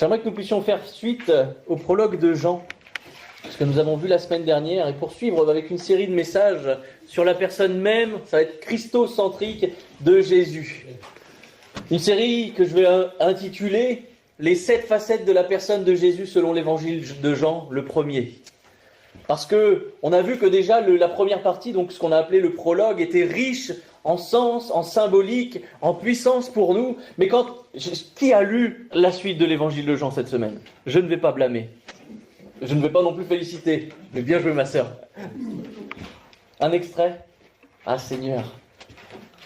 J'aimerais que nous puissions faire suite au prologue de Jean, ce que nous avons vu la semaine dernière, et poursuivre avec une série de messages sur la personne même, ça va être christocentrique, de Jésus. Une série que je vais intituler « Les 7 facettes de la personne de Jésus selon l'évangile de Jean, le premier ». Parce que on a vu que déjà la première partie, donc ce qu'on a appelé le prologue, était riche en sens, en symbolique, en puissance pour nous. Mais qui a lu la suite de l'évangile de Jean cette semaine? Je ne vais pas blâmer. Je ne vais pas non plus féliciter. Mais bien joué ma sœur. Un extrait? Ah Seigneur.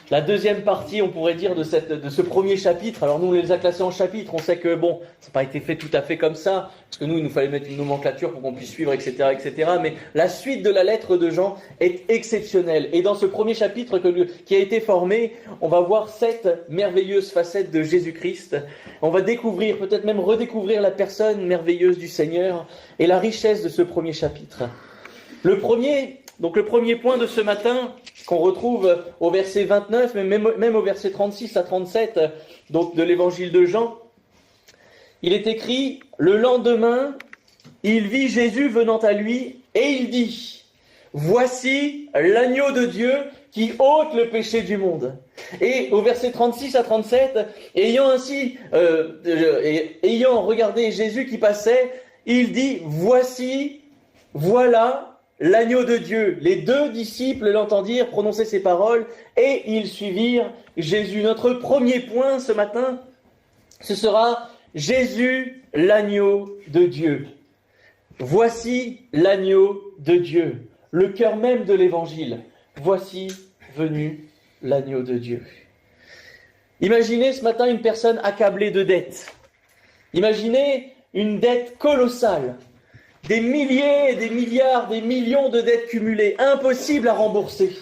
La deuxième partie, on pourrait dire, de ce premier chapitre. Alors nous, on les a classés en chapitres. On sait que, bon, ça n'a pas été fait tout à fait comme ça. Parce que nous, il nous fallait mettre une nomenclature pour qu'on puisse suivre, etc., etc. Mais la suite de la lettre de Jean est exceptionnelle. Et dans ce premier chapitre qui a été formé, on va voir 7 merveilleuses facettes de Jésus-Christ. On va découvrir, peut-être même redécouvrir la personne merveilleuse du Seigneur et la richesse de ce premier chapitre. Le premier point de ce matin, qu'on retrouve au verset 29, mais même au verset 36 à 37 donc de l'évangile de Jean, il est écrit « Le lendemain, il vit Jésus venant à lui, et il dit « Voici l'agneau de Dieu qui ôte le péché du monde. » Et au verset 36 à 37, ayant regardé Jésus qui passait, il dit « Voici, voilà » l'agneau de Dieu. Les 2 disciples l'entendirent prononcer ces paroles et ils suivirent Jésus. Notre premier point ce matin, ce sera Jésus, l'agneau de Dieu. Voici l'agneau de Dieu, le cœur même de l'évangile. Voici venu l'agneau de Dieu. Imaginez ce matin une personne accablée de dettes. Imaginez une dette colossale. Des milliers, des milliards, des millions de dettes cumulées, impossibles à rembourser.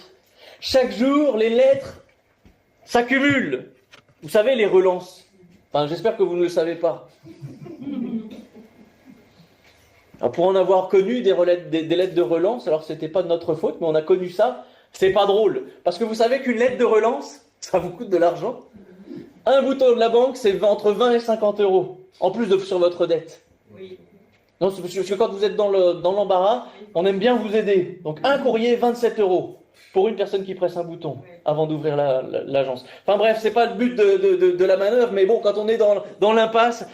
Chaque jour, les lettres s'accumulent. Vous savez, les relances. Enfin, j'espère que vous ne le savez pas. Alors, pour en avoir connu des lettres de relance, alors c'était pas de notre faute, mais on a connu ça, c'est pas drôle. Parce que vous savez qu'une lettre de relance, ça vous coûte de l'argent. Un bouton de la banque, c'est entre 20 et 50 euros, en plus sur votre dette. Oui. Non, parce que quand vous êtes dans l'embarras, on aime bien vous aider. Donc un courrier, 27 euros pour une personne qui presse un bouton avant d'ouvrir l'agence. Enfin bref, c'est pas le but de la manœuvre, mais bon, quand on est dans l'impasse,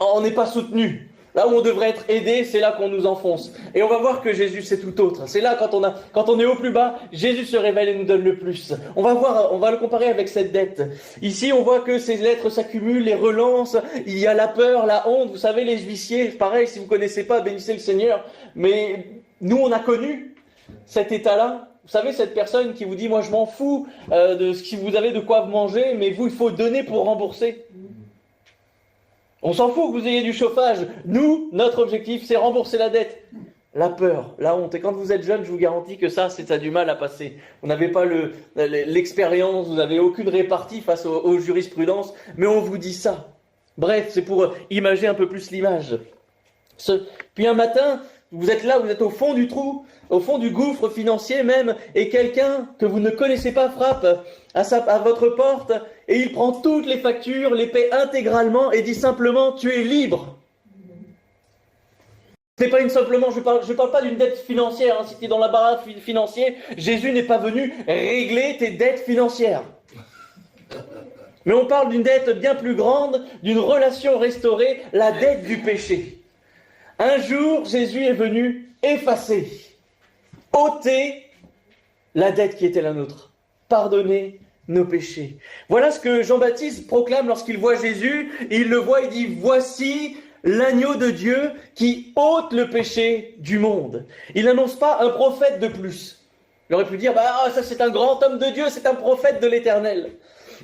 on n'est pas soutenu. Là où on devrait être aidé, c'est là qu'on nous enfonce. Et on va voir que Jésus, c'est tout autre. C'est là, quand on est au plus bas, Jésus se révèle et nous donne le plus. On va le comparer avec cette dette. Ici, on voit que ces lettres s'accumulent, les relances, il y a la peur, la honte. Vous savez, les huissiers, pareil, si vous connaissez pas, bénissez le Seigneur. Mais nous, on a connu cet état-là. Vous savez, cette personne qui vous dit, moi, je m'en fous de ce que vous avez de quoi manger, mais vous, il faut donner pour rembourser. On s'en fout que vous ayez du chauffage. Nous, notre objectif, c'est rembourser la dette. La peur, la honte. Et quand vous êtes jeune, je vous garantis que ça a du mal à passer. Vous n'avez pas l'expérience, vous n'avez aucune répartie face aux jurisprudences, mais on vous dit ça. Bref, c'est pour imager un peu plus l'image. Puis un matin, vous êtes là, vous êtes au fond du trou, au fond du gouffre financier même, et quelqu'un que vous ne connaissez pas frappe à votre porte, et il prend toutes les factures, les paie intégralement, et dit simplement « tu es libre ». C'est pas je parle pas d'une dette financière, hein. Si tu es dans la baraque financier, Jésus n'est pas venu régler tes dettes financières. Mais on parle d'une dette bien plus grande, d'une relation restaurée, la dette du péché. Un jour, Jésus est venu effacer, ôter la dette qui était la nôtre, pardonner nos péchés. Voilà ce que Jean-Baptiste proclame lorsqu'il voit Jésus. Il le voit, il dit « Voici l'agneau de Dieu qui ôte le péché du monde ». Il n'annonce pas un prophète de plus. Il aurait pu dire « ça c'est un grand homme de Dieu, c'est un prophète de l'Éternel ».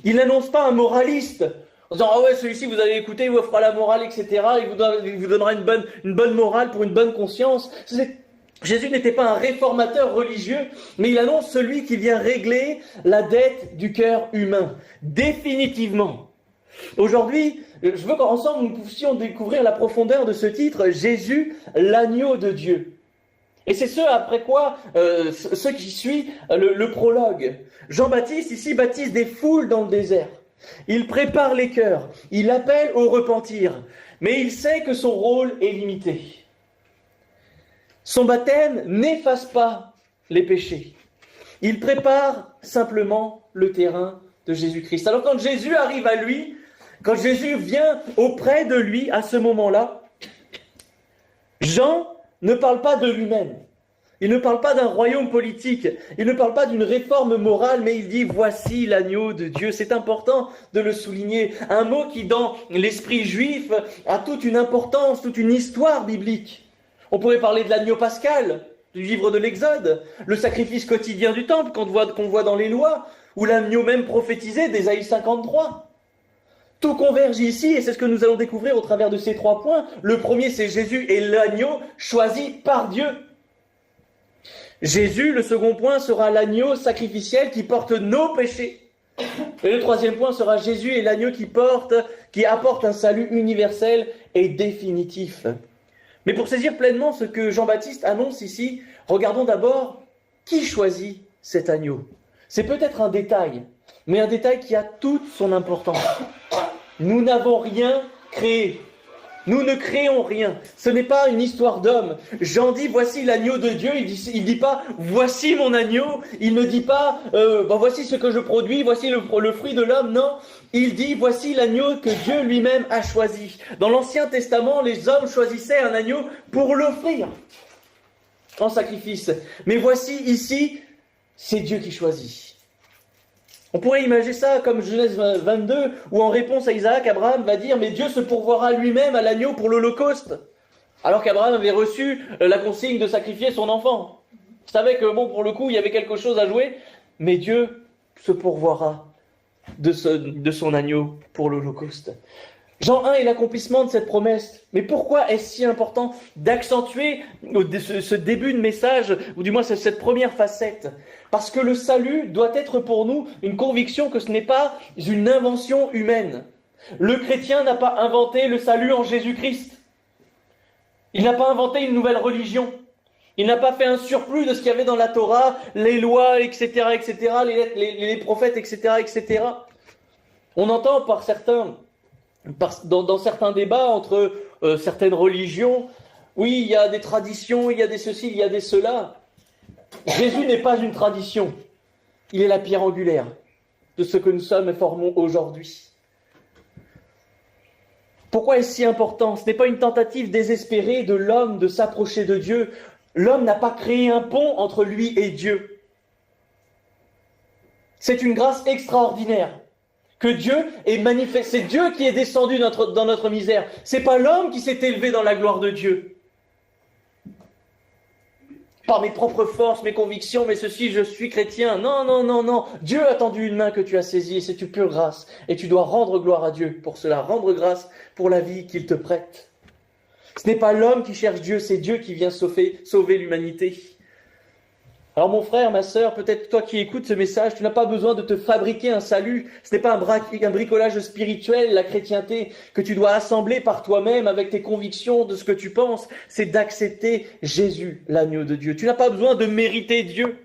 Il n'annonce pas un moraliste en disant « Ah ouais, celui-ci vous allez écouter, il vous fera la morale, etc. Il vous donnera une bonne morale pour une bonne conscience ». Jésus n'était pas un réformateur religieux, mais il annonce celui qui vient régler la dette du cœur humain, définitivement. Aujourd'hui, je veux qu'ensemble nous puissions découvrir la profondeur de ce titre, Jésus, l'agneau de Dieu. Et c'est ce qui suit le prologue. Jean-Baptiste, ici, baptise des foules dans le désert. Il prépare les cœurs, il appelle au repentir, mais il sait que son rôle est limité. Son baptême n'efface pas les péchés. Il prépare simplement le terrain de Jésus-Christ. Alors quand Jésus arrive à lui, quand Jésus vient auprès de lui à ce moment-là, Jean ne parle pas de lui-même. Il ne parle pas d'un royaume politique, il ne parle pas d'une réforme morale, mais il dit « Voici l'agneau de Dieu ». C'est important de le souligner. Un mot qui, dans l'esprit juif, a toute une importance, toute une histoire biblique. On pourrait parler de l'agneau pascal, du livre de l'Exode, le sacrifice quotidien du temple qu'on voit dans les lois, ou l'agneau même prophétisé d'Ésaïe 53. Tout converge ici, et c'est ce que nous allons découvrir au travers de ces 3 points. Le premier, c'est Jésus et l'agneau choisi par Dieu. Jésus, le second point, sera l'agneau sacrificiel qui porte nos péchés. Et le troisième point sera Jésus et l'agneau qui apporte un salut universel et définitif. Mais pour saisir pleinement ce que Jean-Baptiste annonce ici, regardons d'abord qui choisit cet agneau. C'est peut-être un détail, mais un détail qui a toute son importance. Nous n'avons rien créé. Nous ne créons rien. Ce n'est pas une histoire d'homme. Jean dit, voici l'agneau de Dieu. Il dit pas, voici mon agneau. Il ne dit pas, voici ce que je produis, voici le fruit de l'homme. Non, il dit, voici l'agneau que Dieu lui-même a choisi. Dans l'Ancien Testament, les hommes choisissaient un agneau pour l'offrir en sacrifice. Mais voici ici, c'est Dieu qui choisit. On pourrait imaginer ça comme Genèse 22, où en réponse à Isaac, Abraham va dire « Mais Dieu se pourvoira lui-même à l'agneau pour l'Holocauste ». Alors qu'Abraham avait reçu la consigne de sacrifier son enfant. Il savait que, pour le coup, il y avait quelque chose à jouer, mais Dieu se pourvoira de son agneau pour l'Holocauste. Jean 1 est l'accomplissement de cette promesse. Mais pourquoi est-ce si important d'accentuer ce début de message, ou du moins cette première facette ? Parce que le salut doit être pour nous une conviction que ce n'est pas une invention humaine. Le chrétien n'a pas inventé le salut en Jésus-Christ. Il n'a pas inventé une nouvelle religion. Il n'a pas fait un surplus de ce qu'il y avait dans la Torah, les lois, etc., les prophètes, etc., etc. On entend dans certains débats entre certaines religions, oui, il y a des traditions, il y a des ceci, il y a des cela. Jésus n'est pas une tradition. Il est la pierre angulaire de ce que nous sommes et formons aujourd'hui. Pourquoi est-ce si important ? Ce n'est pas une tentative désespérée de l'homme de s'approcher de Dieu. L'homme n'a pas créé un pont entre lui et Dieu. C'est une grâce extraordinaire que Dieu est manifesté. C'est Dieu qui est descendu dans notre misère. C'est pas l'homme qui s'est élevé dans la gloire de Dieu. Par mes propres forces, mes convictions, mais ceci, je suis chrétien. Non, non, non, non. Dieu a tendu une main que tu as saisie et c'est une pure grâce. Et tu dois rendre gloire à Dieu pour cela. Rendre grâce pour la vie qu'il te prête. Ce n'est pas l'homme qui cherche Dieu, c'est Dieu qui vient sauver l'humanité. Alors mon frère, ma sœur, peut-être toi qui écoutes ce message, tu n'as pas besoin de te fabriquer un salut. Ce n'est pas un bricolage spirituel, la chrétienté, que tu dois assembler par toi-même avec tes convictions de ce que tu penses. C'est d'accepter Jésus, l'agneau de Dieu. Tu n'as pas besoin de mériter Dieu.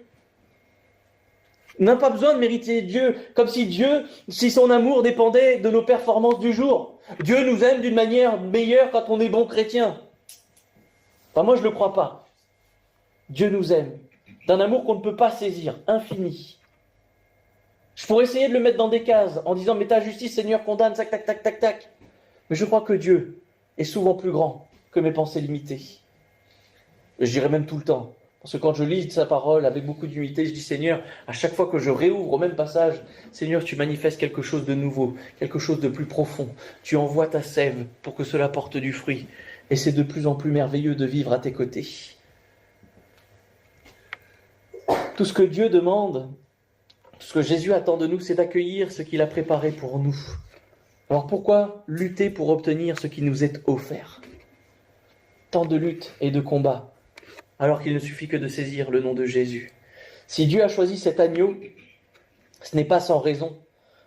Tu n'as pas besoin de mériter Dieu, comme si son amour dépendait de nos performances du jour. Dieu nous aime d'une manière meilleure quand on est bon chrétien. Enfin, moi, je ne le crois pas. Dieu nous aime d'un amour qu'on ne peut pas saisir, infini. Je pourrais essayer de le mettre dans des cases, en disant « Mais ta justice, Seigneur, condamne, tac, tac, tac, tac, tac. » Mais je crois que Dieu est souvent plus grand que mes pensées limitées. Je dirais même tout le temps. Parce que quand je lis sa parole avec beaucoup d'humilité, je dis « Seigneur, à chaque fois que je réouvre au même passage, Seigneur, tu manifestes quelque chose de nouveau, quelque chose de plus profond. Tu envoies ta sève pour que cela porte du fruit. Et c'est de plus en plus merveilleux de vivre à tes côtés. » Tout ce que Dieu demande, tout ce que Jésus attend de nous, c'est d'accueillir ce qu'il a préparé pour nous. Alors pourquoi lutter pour obtenir ce qui nous est offert ? Tant de luttes et de combats, alors qu'il ne suffit que de saisir le nom de Jésus. Si Dieu a choisi cet agneau, ce n'est pas sans raison.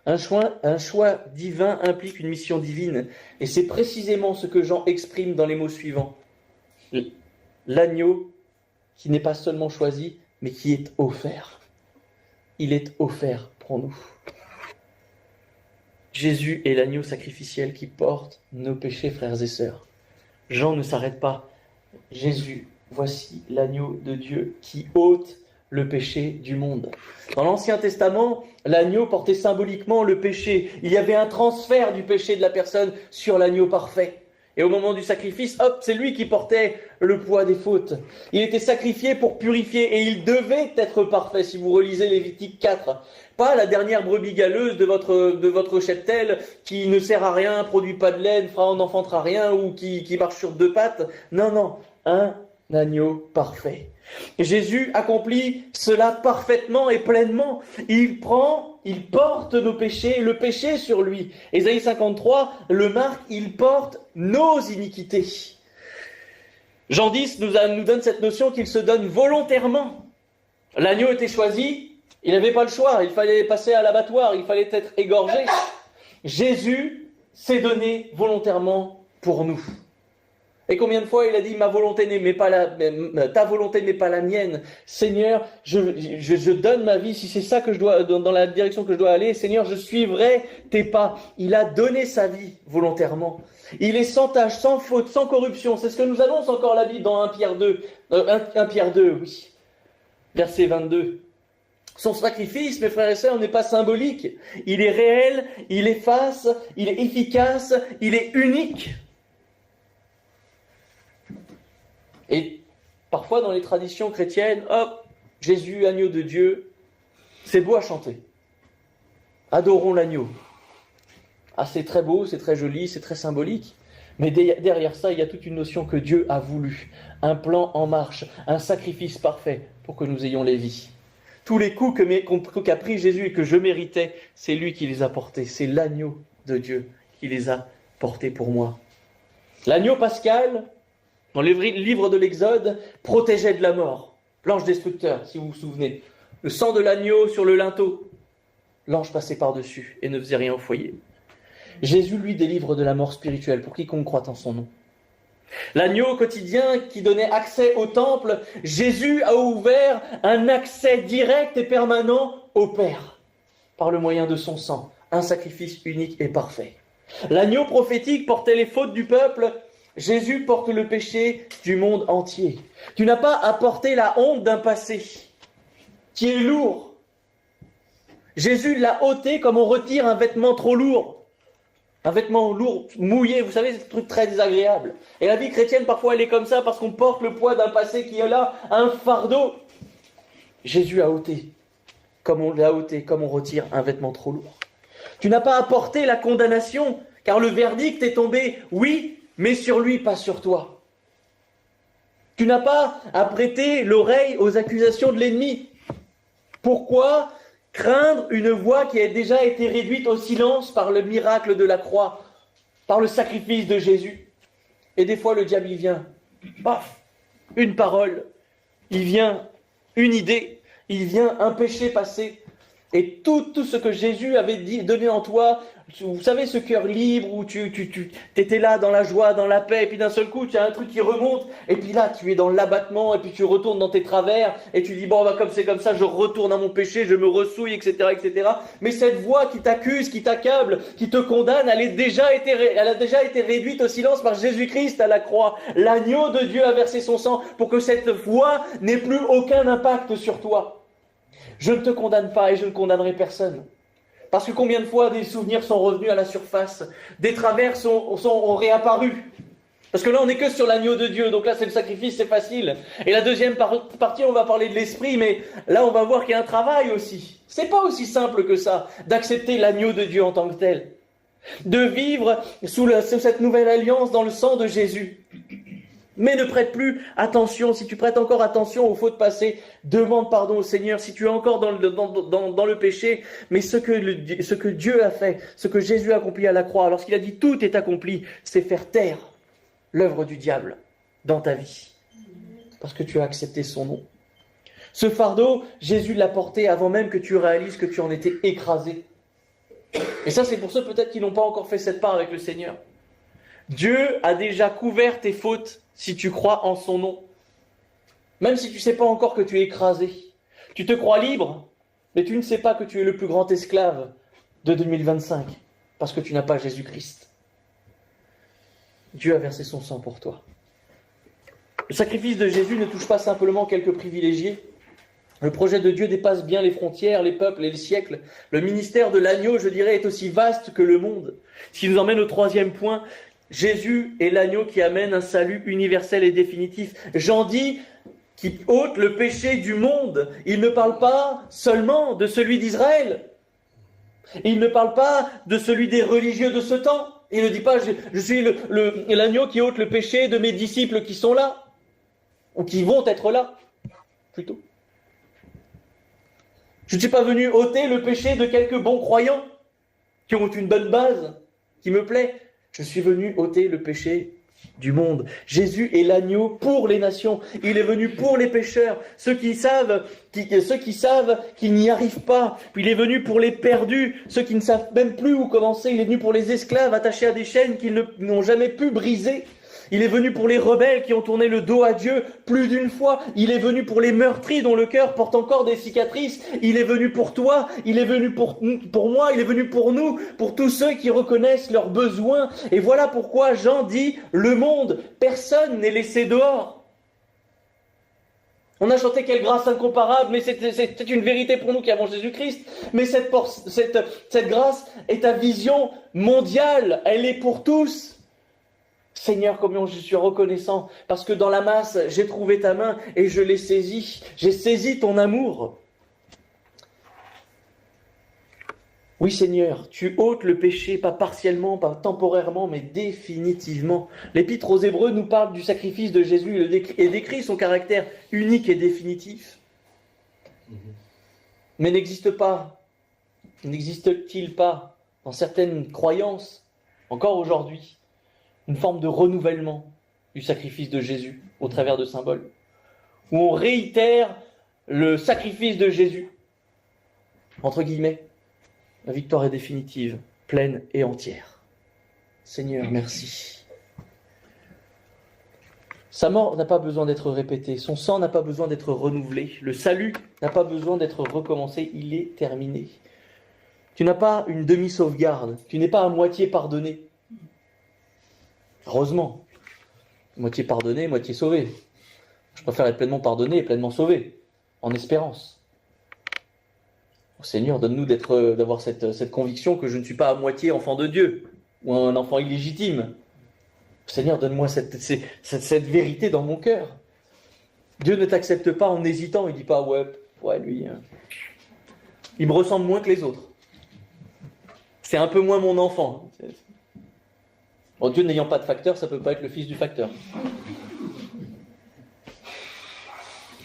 Un choix divin implique une mission divine, et c'est précisément ce que Jean exprime dans les mots suivants. L'agneau qui n'est pas seulement choisi, mais qui est offert. Il est offert pour nous. Jésus est l'agneau sacrificiel qui porte nos péchés, frères et sœurs. Jean ne s'arrête pas. Jésus, voici l'agneau de Dieu qui ôte le péché du monde. Dans l'Ancien Testament, l'agneau portait symboliquement le péché. Il y avait un transfert du péché de la personne sur l'agneau parfait. Et au moment du sacrifice, hop, c'est lui qui portait le poids des fautes. Il était sacrifié pour purifier et il devait être parfait. Si vous relisez Lévitique 4, pas la dernière brebis galeuse de votre cheptel qui ne sert à rien, produit pas de laine, n'enfantera rien ou qui marche sur deux pattes. Non, non, un agneau parfait. Et Jésus accomplit cela parfaitement et pleinement. Il porte nos péchés, le péché sur lui. Ésaïe 53 le marque, il porte nos iniquités. Jean 10 nous donne cette notion qu'il se donne volontairement. L'agneau était choisi, il n'avait pas le choix, il fallait passer à l'abattoir, il fallait être égorgé. Jésus s'est donné volontairement pour nous. Et combien de fois il a dit, ta volonté n'est pas la mienne. Seigneur, je donne ma vie, si c'est ça que je dois, dans la direction que je dois aller, Seigneur, je suivrai tes pas. Il a donné sa vie volontairement. Il est sans tache, sans faute, sans corruption. C'est ce que nous annonce encore la Bible dans 1 Pierre 2. 1 Pierre 2, oui. Verset 22. Son sacrifice, mes frères et sœurs, n'est pas symbolique. Il est réel, il efface, il est efficace, il est unique. Et parfois dans les traditions chrétiennes, hop, Jésus, agneau de Dieu, c'est beau à chanter. Adorons l'agneau. Ah, c'est très beau, c'est très joli, c'est très symbolique. Mais derrière ça, il y a toute une notion que Dieu a voulu. Un plan en marche, un sacrifice parfait pour que nous ayons les vies. Tous les coups qu'a pris Jésus et que je méritais, c'est lui qui les a portés. C'est l'agneau de Dieu qui les a portés pour moi. L'agneau pascal, dans le livre de l'Exode, protégeait de la mort. L'ange destructeur, si vous vous souvenez. Le sang de l'agneau sur le linteau. L'ange passait par-dessus et ne faisait rien au foyer. Jésus, lui, délivre de la mort spirituelle pour quiconque croit en son nom. L'agneau quotidien qui donnait accès au temple, Jésus a ouvert un accès direct et permanent au Père, par le moyen de son sang, un sacrifice unique et parfait. L'agneau prophétique portait les fautes du peuple, Jésus porte le péché du monde entier. Tu n'as pas à porter la honte d'un passé qui est lourd. Jésus l'a ôté comme on retire un vêtement trop lourd. Un vêtement lourd, mouillé, vous savez, c'est un truc très désagréable. Et la vie chrétienne, parfois, elle est comme ça parce qu'on porte le poids d'un passé qui est là, un fardeau. Jésus a ôté, comme on l'a ôté, comme on retire un vêtement trop lourd. Tu n'as pas à porter la condamnation, car le verdict est tombé, oui, mais sur lui, pas sur toi. Tu n'as pas à prêter l'oreille aux accusations de l'ennemi. Pourquoi craindre une voix qui a déjà été réduite au silence par le miracle de la croix, par le sacrifice de Jésus? Et des fois, le diable, il vient, paf, une parole, il vient une idée, il vient un péché passé. Et tout ce que Jésus avait donné en toi, vous savez, ce cœur libre où tu étais là dans la joie, dans la paix, et puis d'un seul coup, tu as un truc qui remonte, et puis là, tu es dans l'abattement, et puis tu retournes dans tes travers, et tu dis, bon, bah, comme c'est comme ça, je retourne à mon péché, je me ressouille, etc., etc. Mais cette voix qui t'accuse, qui t'accable, qui te condamne, elle a déjà été réduite au silence par Jésus-Christ à la croix. L'agneau de Dieu a versé son sang pour que cette voix n'ait plus aucun impact sur toi. Je ne te condamne pas et je ne condamnerai personne. Parce que combien de fois des souvenirs sont revenus à la surface, des travers ont réapparu. Parce que là, on n'est que sur l'agneau de Dieu, donc là, c'est le sacrifice, c'est facile. Et la deuxième partie, on va parler de l'esprit, mais là, on va voir qu'il y a un travail aussi. C'est pas aussi simple que ça, d'accepter l'agneau de Dieu en tant que tel. De vivre sous cette nouvelle alliance dans le sang de Jésus. Mais ne prête plus attention, si tu prêtes encore attention aux fautes passées, demande pardon au Seigneur, si tu es encore dans le péché, mais ce que Dieu a fait, ce que Jésus a accompli à la croix, lorsqu'il a dit tout est accompli, c'est faire taire l'œuvre du diable dans ta vie, parce que tu as accepté son nom. Ce fardeau, Jésus l'a porté avant même que tu réalises que tu en étais écrasé. Et ça, c'est pour ceux peut-être qui n'ont pas encore fait cette part avec le Seigneur. Dieu a déjà couvert tes fautes si tu crois en son nom. Même si tu ne sais pas encore que tu es écrasé. Tu te crois libre, mais tu ne sais pas que tu es le plus grand esclave de 2025. parce que tu n'as pas Jésus-Christ. Dieu a versé son sang pour toi. Le sacrifice de Jésus ne touche pas simplement quelques privilégiés. Le projet de Dieu dépasse bien les frontières, les peuples et les siècles. Le ministère de l'agneau, je dirais, est aussi vaste que le monde. Ce qui nous emmène au troisième point. Jésus est l'agneau qui amène un salut universel et définitif. Jean dit qui ôte le péché du monde. Il ne parle pas seulement de celui d'Israël. Il ne parle pas de celui des religieux de ce temps. Il ne dit pas je suis l'agneau qui ôte le péché de mes disciples qui sont là, ou qui vont être là, plutôt. Je ne suis pas venu ôter le péché de quelques bons croyants qui ont une bonne base, qui me plaît. Je suis venu ôter le péché du monde. Jésus est l'agneau pour les nations. Il est venu pour les pécheurs, ceux qui savent qu'ils n'y arrivent pas. Puis il est venu pour les perdus, ceux qui ne savent même plus où commencer. Il est venu pour les esclaves attachés à des chaînes qu'ils n'ont jamais pu briser. Il est venu pour les rebelles qui ont tourné le dos à Dieu plus d'une fois. Il est venu pour les meurtris dont le cœur porte encore des cicatrices. Il est venu pour toi, il est venu pour moi, il est venu pour nous, pour tous ceux qui reconnaissent leurs besoins. Et voilà pourquoi Jean dit, le monde, personne n'est laissé dehors. On a chanté quelle grâce incomparable, mais c'est une vérité pour nous qui avons Jésus-Christ. Mais cette grâce est à vision mondiale, elle est pour tous. Seigneur, combien je suis reconnaissant, parce que dans la masse, j'ai trouvé ta main et je l'ai saisie. J'ai saisi ton amour. Oui, Seigneur, tu ôtes le péché, pas partiellement, pas temporairement, mais définitivement. L'Épître aux Hébreux nous parle du sacrifice de Jésus et décrit son caractère unique et définitif. Mais n'existe-t-il pas, dans certaines croyances, encore aujourd'hui, une forme de renouvellement du sacrifice de Jésus au travers de symboles, où on réitère le sacrifice de Jésus, entre guillemets, la victoire est définitive, pleine et entière. Seigneur, merci. Sa mort n'a pas besoin d'être répétée, son sang n'a pas besoin d'être renouvelé, le salut n'a pas besoin d'être recommencé, il est terminé. Tu n'as pas une demi-sauvegarde, tu n'es pas à moitié pardonné. Heureusement, moitié pardonné, moitié sauvé. Je préfère être pleinement pardonné et pleinement sauvé, en espérance. Oh Seigneur, donne-nous d'avoir cette conviction que je ne suis pas à moitié enfant de Dieu, ou un enfant illégitime. Seigneur, donne-moi cette vérité dans mon cœur. Dieu ne t'accepte pas en hésitant, il ne dit pas, ouais, lui, il me ressemble moins que les autres. C'est un peu moins mon enfant. Bon, Dieu n'ayant pas de facteur, ça ne peut pas être le fils du facteur.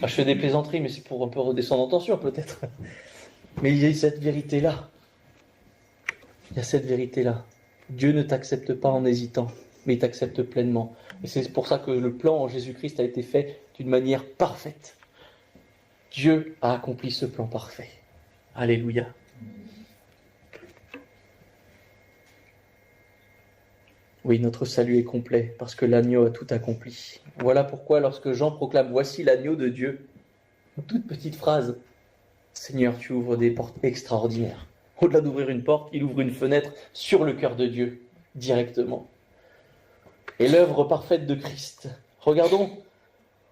Je fais des plaisanteries, mais c'est pour un peu redescendre en tension, peut-être. Mais il y a cette vérité-là. Il y a cette vérité-là. Dieu ne t'accepte pas en hésitant, mais il t'accepte pleinement. Et c'est pour ça que le plan en Jésus-Christ a été fait d'une manière parfaite. Dieu a accompli ce plan parfait. Alléluia. Oui, notre salut est complet, parce que l'agneau a tout accompli. Voilà pourquoi, lorsque Jean proclame « Voici l'agneau de Dieu », une toute petite phrase, « Seigneur, tu ouvres des portes extraordinaires. » Au-delà d'ouvrir une porte, il ouvre une fenêtre sur le cœur de Dieu, directement. Et l'œuvre parfaite de Christ. Regardons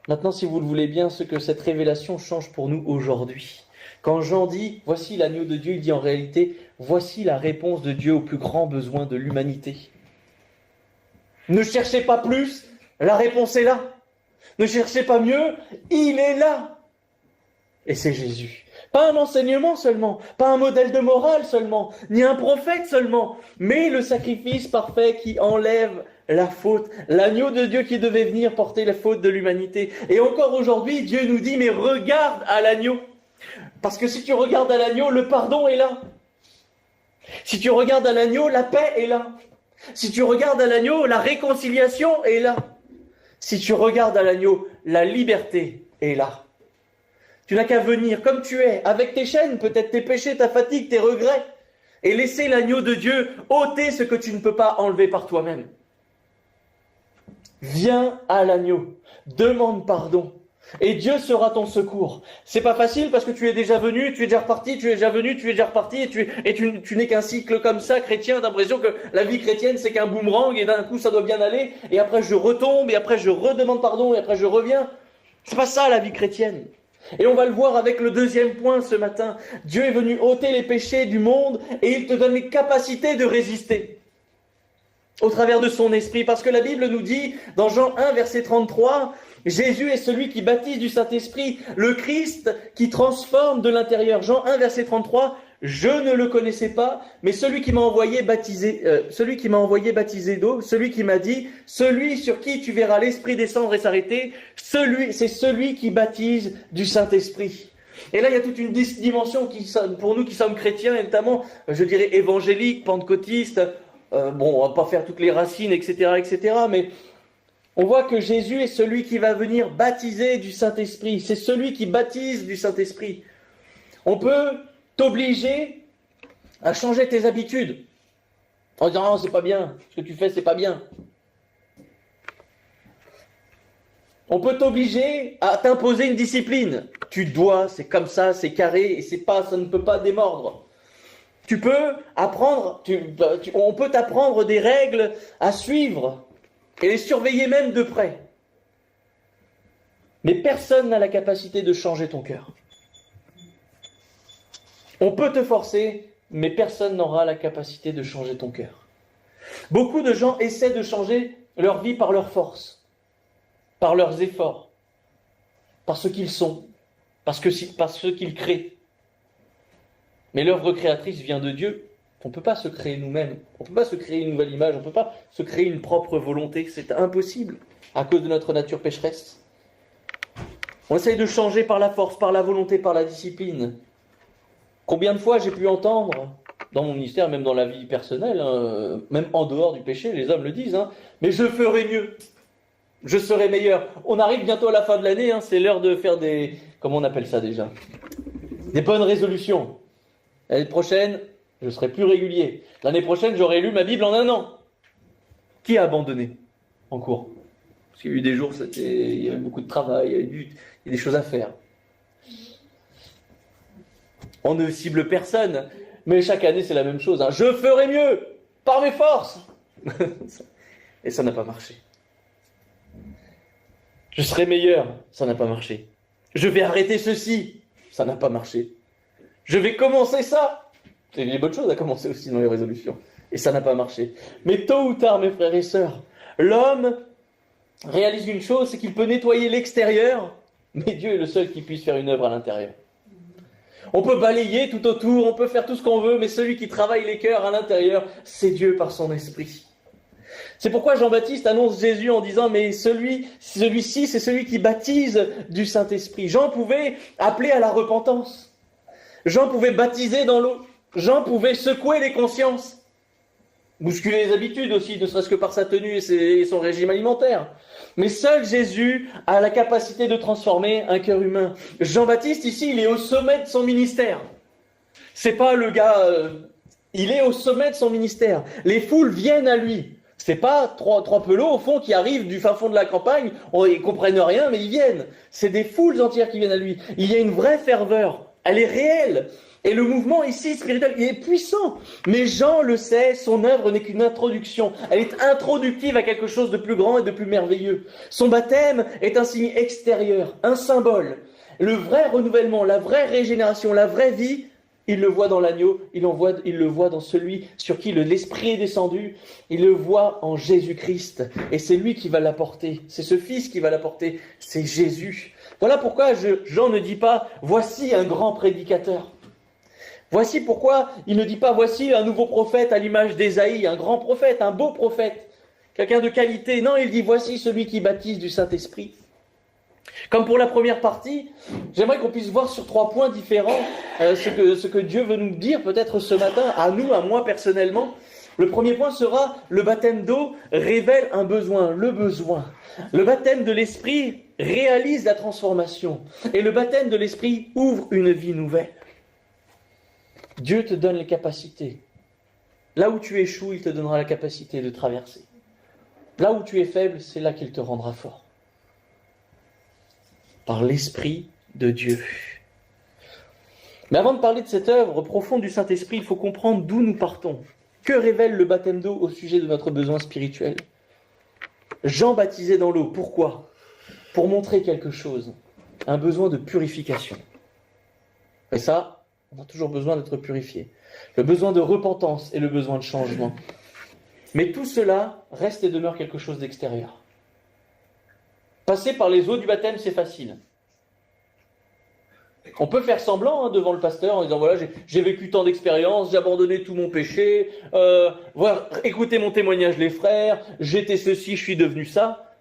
maintenant, si vous le voulez bien, ce que cette révélation change pour nous aujourd'hui. Quand Jean dit « Voici l'agneau de Dieu », il dit en réalité « Voici la réponse de Dieu aux plus grands besoins de l'humanité. » Ne cherchez pas plus, la réponse est là. Ne cherchez pas mieux, il est là. Et c'est Jésus. Pas un enseignement seulement, pas un modèle de morale seulement, ni un prophète seulement, mais le sacrifice parfait qui enlève la faute, l'agneau de Dieu qui devait venir porter la faute de l'humanité. Et encore aujourd'hui, Dieu nous dit, mais regarde à l'agneau. Parce que si tu regardes à l'agneau, le pardon est là. Si tu regardes à l'agneau, la paix est là. Si tu regardes à l'agneau, la réconciliation est là. Si tu regardes à l'agneau, la liberté est là. Tu n'as qu'à venir comme tu es, avec tes chaînes, peut-être tes péchés, ta fatigue, tes regrets, et laisser l'agneau de Dieu ôter ce que tu ne peux pas enlever par toi-même. Viens à l'agneau, demande pardon. Et Dieu sera ton secours. C'est pas facile parce que tu es déjà venu, tu es déjà reparti, tu es déjà venu, tu es déjà reparti, et tu n'es qu'un cycle comme ça, chrétien. T'as l'impression que la vie chrétienne c'est qu'un boomerang et d'un coup ça doit bien aller, et après je retombe, et après je redemande pardon, et après je reviens. C'est pas ça la vie chrétienne. Et on va le voir avec le deuxième point ce matin. Dieu est venu ôter les péchés du monde et il te donne les capacités de résister. Au travers de son esprit. Parce que la Bible nous dit, dans Jean 1, verset 33, Jésus est celui qui baptise du Saint-Esprit, le Christ qui transforme de l'intérieur. Jean 1, verset 33, je ne le connaissais pas, mais celui qui m'a envoyé baptiser d'eau, celui qui m'a dit, celui sur qui tu verras l'Esprit descendre et s'arrêter, c'est celui qui baptise du Saint-Esprit. Et là, il y a toute une dimension pour nous qui sommes chrétiens, et notamment, je dirais, évangéliques, pentecôtistes. On va pas faire toutes les racines, etc., mais on voit que Jésus est celui qui va venir baptiser du Saint-Esprit. C'est celui qui baptise du Saint-Esprit. On peut t'obliger à changer tes habitudes. En disant, non, c'est pas bien, ce que tu fais, c'est pas bien. On peut t'obliger à t'imposer une discipline. Tu dois, c'est comme ça, c'est carré, et ça ne peut pas démordre. Tu peux apprendre, on peut t'apprendre des règles à suivre et les surveiller même de près. Mais personne n'a la capacité de changer ton cœur. On peut te forcer, mais personne n'aura la capacité de changer ton cœur. Beaucoup de gens essaient de changer leur vie par leur force, par leurs efforts, par ce qu'ils sont, par ce qu'ils créent. Mais l'œuvre créatrice vient de Dieu. On ne peut pas se créer nous-mêmes. On ne peut pas se créer une nouvelle image. On ne peut pas se créer une propre volonté. C'est impossible à cause de notre nature pécheresse. On essaye de changer par la force, par la volonté, par la discipline. Combien de fois j'ai pu entendre, dans mon ministère, même dans la vie personnelle, même en dehors du péché, les hommes le disent, mais je ferai mieux. Je serai meilleur. On arrive bientôt à la fin de l'année, c'est l'heure de faire comment on appelle ça déjà ? Des bonnes résolutions. L'année prochaine, je serai plus régulier. L'année prochaine, j'aurai lu ma Bible en 1 an. Qui a abandonné en cours? Parce qu'il y a eu des jours, il y avait beaucoup de travail, il y a des choses à faire. On ne cible personne, mais chaque année, c'est la même chose. Je ferai mieux, par mes forces. Et ça n'a pas marché. Je serai meilleur, ça n'a pas marché. Je vais arrêter ceci, ça n'a pas marché. Je vais commencer ça. C'est des bonnes choses à commencer aussi dans les résolutions. Et ça n'a pas marché. Mais tôt ou tard, mes frères et sœurs, l'homme réalise une chose, c'est qu'il peut nettoyer l'extérieur, mais Dieu est le seul qui puisse faire une œuvre à l'intérieur. On peut balayer tout autour, on peut faire tout ce qu'on veut, mais celui qui travaille les cœurs à l'intérieur, c'est Dieu par son esprit. C'est pourquoi Jean-Baptiste annonce Jésus en disant, mais celui-ci, c'est celui qui baptise du Saint-Esprit. Jean pouvait appeler à la repentance. Jean pouvait baptiser dans l'eau. Jean pouvait secouer les consciences. Bousculer les habitudes aussi, ne serait-ce que par sa tenue et son régime alimentaire. Mais seul Jésus a la capacité de transformer un cœur humain. Jean-Baptiste, ici, il est au sommet de son ministère. C'est pas le gars... il est au sommet de son ministère. Les foules viennent à lui. C'est pas trois pelots, au fond, qui arrivent du fin fond de la campagne, ils comprennent rien, mais ils viennent. C'est des foules entières qui viennent à lui. Il y a une vraie ferveur. Elle est réelle. Et le mouvement ici, spirituel, il est puissant. Mais Jean le sait, son œuvre n'est qu'une introduction. Elle est introductive à quelque chose de plus grand et de plus merveilleux. Son baptême est un signe extérieur, un symbole. Le vrai renouvellement, la vraie régénération, la vraie vie, il le voit dans l'agneau, il le voit dans celui sur qui l'Esprit est descendu, il le voit en Jésus-Christ. Et c'est lui qui va l'apporter. C'est ce Fils qui va l'apporter. C'est Jésus. Voilà pourquoi Jean ne dit pas « voici un grand prédicateur ». Voici pourquoi il ne dit pas « voici un nouveau prophète à l'image d'Ésaïe, un grand prophète, un beau prophète, quelqu'un de qualité ». Non, il dit « voici celui qui baptise du Saint-Esprit ». Comme pour la première partie, j'aimerais qu'on puisse voir sur 3 points différents ce que Dieu veut nous dire peut-être ce matin, à nous, à moi personnellement. Le premier point sera le baptême d'eau révèle un besoin, le besoin. Le baptême de l'Esprit réalise la transformation. Et le baptême de l'Esprit ouvre une vie nouvelle. Dieu te donne les capacités. Là où tu échoues, il te donnera la capacité de traverser. Là où tu es faible, c'est là qu'il te rendra fort. par l'Esprit de Dieu. Mais avant de parler de cette œuvre profonde du Saint-Esprit, il faut comprendre d'où nous partons. Que révèle le baptême d'eau au sujet de notre besoin spirituel ? Jean baptisait dans l'eau, pourquoi ? Pour montrer quelque chose, un besoin de purification. Et ça, on a toujours besoin d'être purifié. Le besoin de repentance et le besoin de changement. Mais tout cela reste et demeure quelque chose d'extérieur. Passer par les eaux du baptême, c'est facile. On peut faire semblant devant le pasteur en disant voilà, j'ai vécu tant d'expériences, j'ai abandonné tout mon péché, voilà, écoutez mon témoignage les frères, j'étais ceci, je suis devenu ça.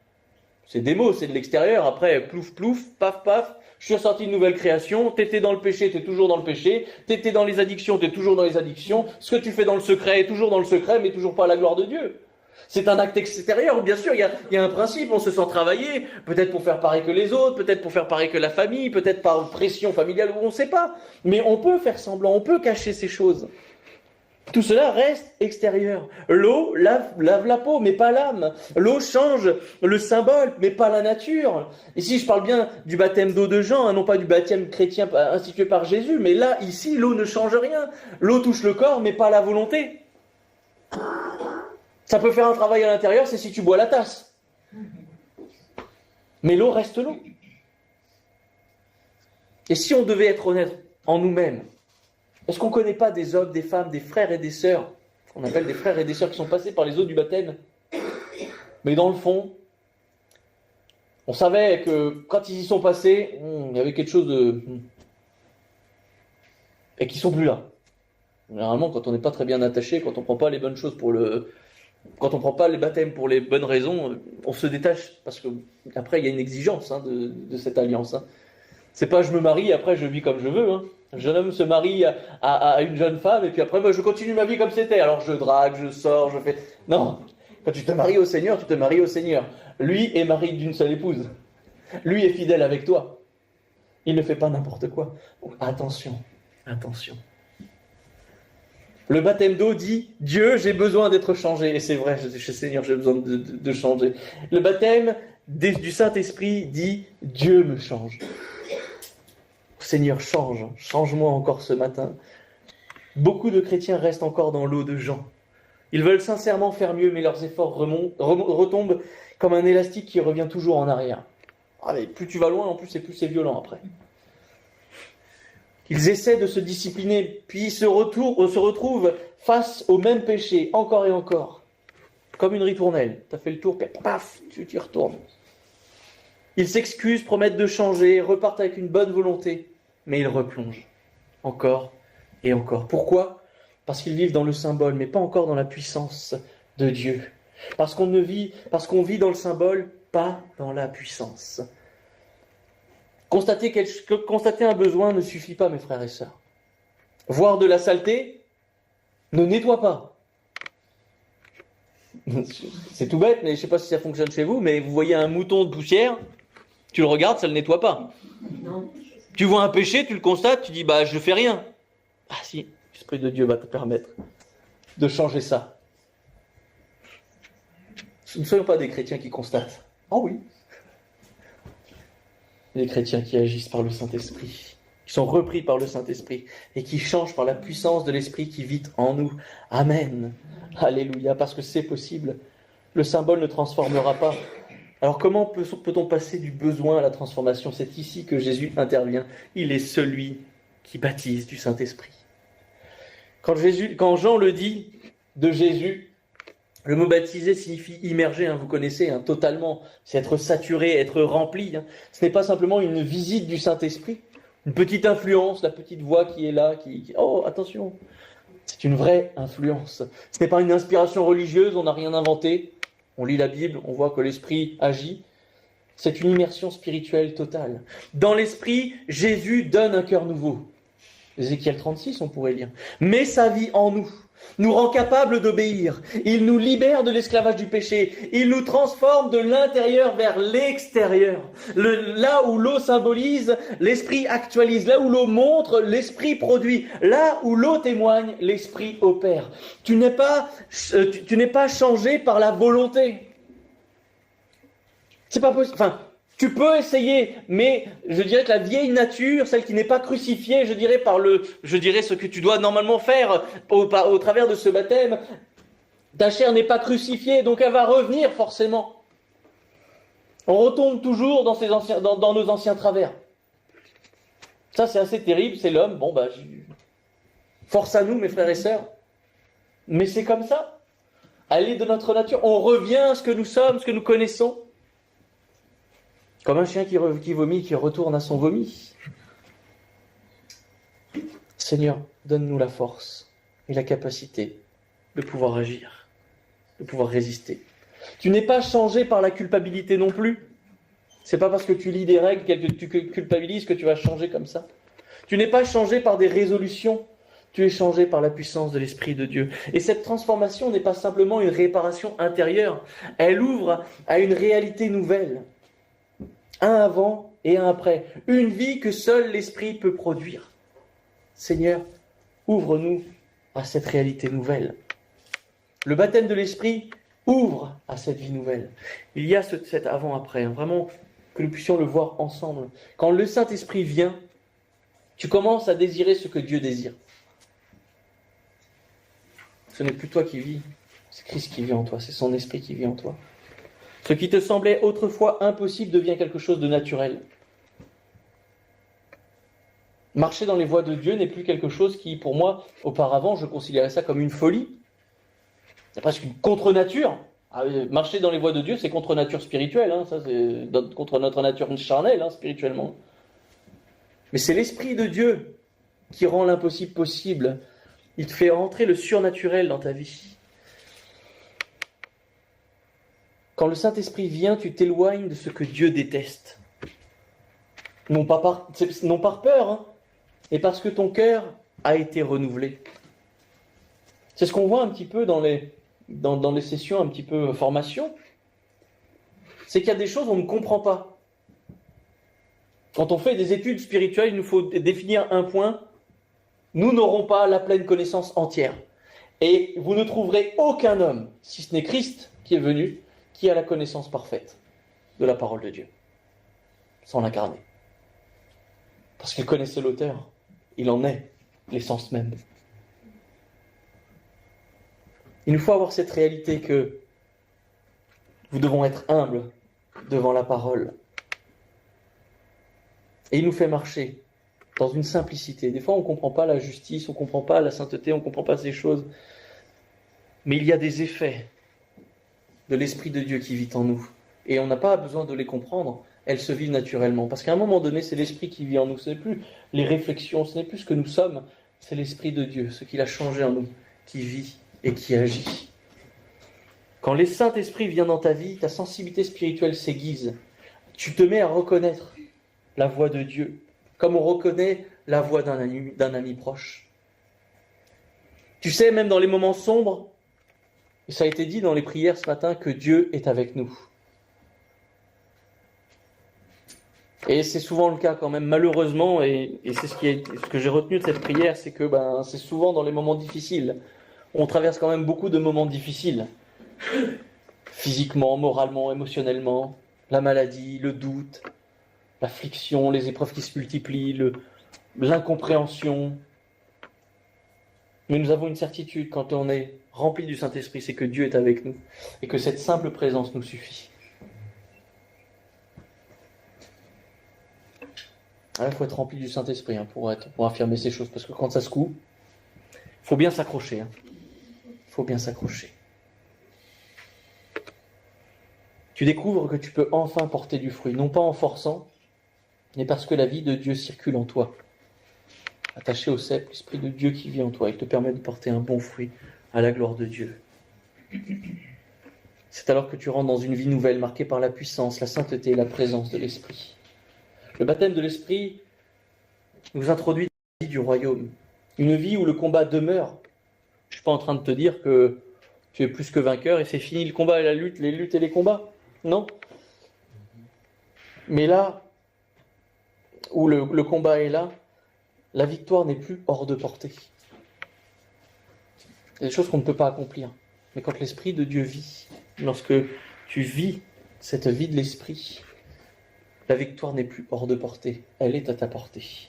C'est des mots, c'est de l'extérieur. Après, plouf plouf, paf paf, je suis ressorti de nouvelle création, t'étais dans le péché, t'es toujours dans le péché, t'étais dans les addictions, t'es toujours dans les addictions, ce que tu fais dans le secret est toujours dans le secret, mais toujours pas à la gloire de Dieu. C'est un acte extérieur, bien sûr, il y a un principe, on se sent travailler, peut-être pour faire pareil que les autres, peut-être pour faire pareil que la famille, peut-être par pression familiale, on ne sait pas. Mais on peut faire semblant, on peut cacher ces choses. Tout cela reste extérieur. L'eau lave la peau, mais pas l'âme. L'eau change le symbole, mais pas la nature. Ici, je parle bien du baptême d'eau de Jean, non pas du baptême chrétien institué par Jésus, mais là, ici, l'eau ne change rien. L'eau touche le corps, mais pas la volonté. Ça peut faire un travail à l'intérieur, c'est si tu bois la tasse. Mais l'eau reste l'eau. Et si on devait être honnête en nous-mêmes, est-ce qu'on ne connaît pas des hommes, des femmes, des frères et des sœurs, qu'on appelle des frères et des sœurs qui sont passés par les eaux du baptême, mais dans le fond, on savait que quand ils y sont passés, il y avait quelque chose de... et qu'ils ne sont plus là. Généralement, quand on n'est pas très bien attaché, quand on ne prend pas les bonnes choses quand on ne prend pas les baptêmes pour les bonnes raisons, on se détache, parce qu'après, il y a une exigence de cette alliance. C'est pas je me marie, après je vis comme je veux. Un jeune homme se marie à une jeune femme, et puis après, moi, je continue ma vie comme c'était. Alors je drague, je sors, je fais... Non, quand tu te maries au Seigneur, tu te maries au Seigneur. Lui est mari d'une seule épouse. Lui est fidèle avec toi. Il ne fait pas n'importe quoi. Donc, attention. Le baptême d'eau dit « Dieu, j'ai besoin d'être changé ». Et c'est vrai, Seigneur, j'ai besoin de changer. Le baptême du Saint-Esprit dit « Dieu me change ». Seigneur, change-moi encore ce matin. Beaucoup de chrétiens restent encore dans l'eau de Jean. Ils veulent sincèrement faire mieux, mais leurs efforts retombent comme un élastique qui revient toujours en arrière. Ah, mais plus tu vas loin, en plus, et plus c'est violent après. Ils essaient de se discipliner, puis se retrouvent face au même péché, encore et encore. Comme une ritournelle. Tu as fait le tour, puis paf, tu t'y retournes. Ils s'excusent, promettent de changer, repartent avec une bonne volonté, mais ils replongent. Encore et encore. Pourquoi ? Parce qu'ils vivent dans le symbole, mais pas encore dans la puissance de Dieu. Parce qu'on vit dans le symbole, pas dans la puissance. Constater un besoin ne suffit pas, mes frères et sœurs. Voir de la saleté ne nettoie pas. C'est tout bête, mais je ne sais pas si ça fonctionne chez vous, mais vous voyez un mouton de poussière, tu le regardes, ça ne le nettoie pas. Non. Tu vois un péché, tu le constates, tu dis je ne fais rien. Ah si, l'Esprit de Dieu va te permettre de changer ça. Ne soyons pas des chrétiens qui constatent. Oh oui. Les chrétiens qui agissent par le Saint-Esprit, qui sont repris par le Saint-Esprit et qui changent par la puissance de l'Esprit qui vit en nous. Amen. Alléluia, parce que c'est possible. Le symbole ne transformera pas. Alors comment peut-on passer du besoin à la transformation ? C'est ici que Jésus intervient. Il est celui qui baptise du Saint-Esprit. Quand Jean le dit de Jésus, le mot baptiser signifie immerger, vous connaissez, totalement. C'est être saturé, être rempli. Ce n'est pas simplement une visite du Saint-Esprit, une petite influence, la petite voix qui est là, oh, attention. C'est une vraie influence. Ce n'est pas une inspiration religieuse, on n'a rien inventé. On lit la Bible, on voit que l'Esprit agit. C'est une immersion spirituelle totale. Dans l'Esprit, Jésus donne un cœur nouveau. Ézéchiel 36, on pourrait lire. Met sa vie en nous. Nous rend capables d'obéir. Il nous libère de l'esclavage du péché. Il nous transforme de l'intérieur vers l'extérieur. Là où l'eau symbolise, l'esprit actualise. Là où l'eau montre, l'esprit produit. Là où l'eau témoigne, l'esprit opère. Tu n'es pas changé par la volonté. C'est pas possible. Tu peux essayer, mais je dirais que la vieille nature, celle qui n'est pas crucifiée, je dirais ce que tu dois normalement faire au travers de ce baptême, ta chair n'est pas crucifiée, donc elle va revenir forcément. On retombe toujours dans nos anciens travers. Ça, c'est assez terrible, c'est l'homme. Bon, force à nous, mes frères et sœurs. Mais c'est comme ça. Elle est de notre nature. On revient à ce que nous sommes, ce que nous connaissons. Comme un chien qui vomit, qui retourne à son vomi. Seigneur, donne-nous la force et la capacité de pouvoir agir, de pouvoir résister. Tu n'es pas changé par la culpabilité non plus. C'est pas parce que tu lis des règles que tu culpabilises que tu vas changer comme ça. Tu n'es pas changé par des résolutions. Tu es changé par la puissance de l'Esprit de Dieu. Et cette transformation n'est pas simplement une réparation intérieure. Elle ouvre à une réalité nouvelle. Un avant et un après. Une vie que seul l'Esprit peut produire. Seigneur, ouvre-nous à cette réalité nouvelle. Le baptême de l'Esprit ouvre à cette vie nouvelle. Il y a cet avant-après, vraiment que nous puissions le voir ensemble. Quand le Saint-Esprit vient, tu commences à désirer ce que Dieu désire. Ce n'est plus toi qui vis, c'est Christ qui vit en toi, c'est son Esprit qui vit en toi. Ce qui te semblait autrefois impossible devient quelque chose de naturel. Marcher dans les voies de Dieu n'est plus quelque chose qui, pour moi, auparavant, je considérais ça comme une folie. C'est presque une contre-nature. Marcher dans les voies de Dieu, c'est contre-nature spirituelle. Ça, c'est contre notre nature charnelle, spirituellement. Mais c'est l'Esprit de Dieu qui rend l'impossible possible. Il te fait rentrer le surnaturel dans ta vie. Quand le Saint-Esprit vient, tu t'éloignes de ce que Dieu déteste. Non pas par peur, mais parce que ton cœur a été renouvelé. C'est ce qu'on voit un petit peu dans les sessions un petit peu formation. C'est qu'il y a des choses qu'on ne comprend pas. Quand on fait des études spirituelles, il nous faut définir un point. Nous n'aurons pas la pleine connaissance entière. Et vous ne trouverez aucun homme, si ce n'est Christ qui est venu, qui a la connaissance parfaite de la parole de Dieu, sans l'incarner. Parce qu'il connaissait l'auteur, il en est l'essence même. Il nous faut avoir cette réalité que nous devons être humbles devant la parole. Et il nous fait marcher dans une simplicité. Des fois, on ne comprend pas la justice, on ne comprend pas la sainteté, on ne comprend pas ces choses. Mais il y a des effets de l'Esprit de Dieu qui vit en nous. Et on n'a pas besoin de les comprendre, elles se vivent naturellement. Parce qu'à un moment donné, c'est l'Esprit qui vit en nous. Ce n'est plus les réflexions, ce n'est plus ce que nous sommes, c'est l'Esprit de Dieu, ce qu'il a changé en nous, qui vit et qui agit. Quand le Saint-Esprit vient dans ta vie, ta sensibilité spirituelle s'aiguise. Tu te mets à reconnaître la voix de Dieu, comme on reconnaît la voix d'un ami proche. Tu sais, même dans les moments sombres, et ça a été dit dans les prières ce matin, que Dieu est avec nous. Et c'est souvent le cas quand même, malheureusement, et c'est ce que j'ai retenu de cette prière, c'est que c'est souvent dans les moments difficiles. On traverse quand même beaucoup de moments difficiles. Physiquement, moralement, émotionnellement, la maladie, le doute, l'affliction, les épreuves qui se multiplient, l'incompréhension. Mais nous avons une certitude quand on est rempli du Saint-Esprit, c'est que Dieu est avec nous et que cette simple présence nous suffit. Il faut être rempli du Saint-Esprit pour affirmer ces choses, parce que quand ça secoue, il faut bien s'accrocher. Il faut bien s'accrocher. Tu découvres que tu peux enfin porter du fruit, non pas en forçant, mais parce que la vie de Dieu circule en toi. Attaché au cep, l'Esprit de Dieu qui vit en toi, il te permet de porter un bon fruit à la gloire de Dieu. C'est alors que tu rentres dans une vie nouvelle, marquée par la puissance, la sainteté et la présence de l'Esprit. Le baptême de l'Esprit nous introduit dans la vie du royaume. Une vie où le combat demeure. Je ne suis pas en train de te dire que tu es plus que vainqueur et c'est fini le combat et la lutte, les luttes et les combats. Non. Mais là, où le combat est là, la victoire n'est plus hors de portée. Il y a des choses qu'on ne peut pas accomplir. Mais quand l'Esprit de Dieu vit, lorsque tu vis cette vie de l'Esprit, La victoire n'est plus hors de portée, elle est à ta portée.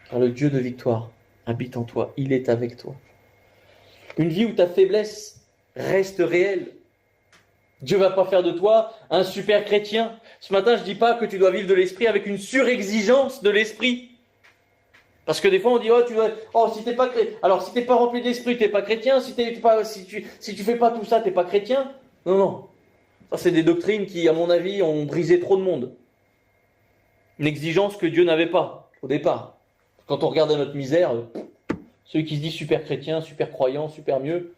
Car le Dieu de victoire habite en toi, il est avec toi. Une vie où ta faiblesse reste réelle. Dieu ne va pas faire de toi un super chrétien. Ce matin, je ne dis pas que tu dois vivre de l'esprit avec une surexigence de l'esprit. Parce que des fois, on dit, si t'es pas alors si t'es pas rempli de l'esprit, t'es pas chrétien. Si tu fais pas tout ça, t'es pas chrétien. Non. Ça, c'est des doctrines qui, à mon avis, ont brisé trop de monde. Une exigence que Dieu n'avait pas, au départ. Quand on regarde notre misère, celui qui se dit super chrétien, super croyant, super mieux,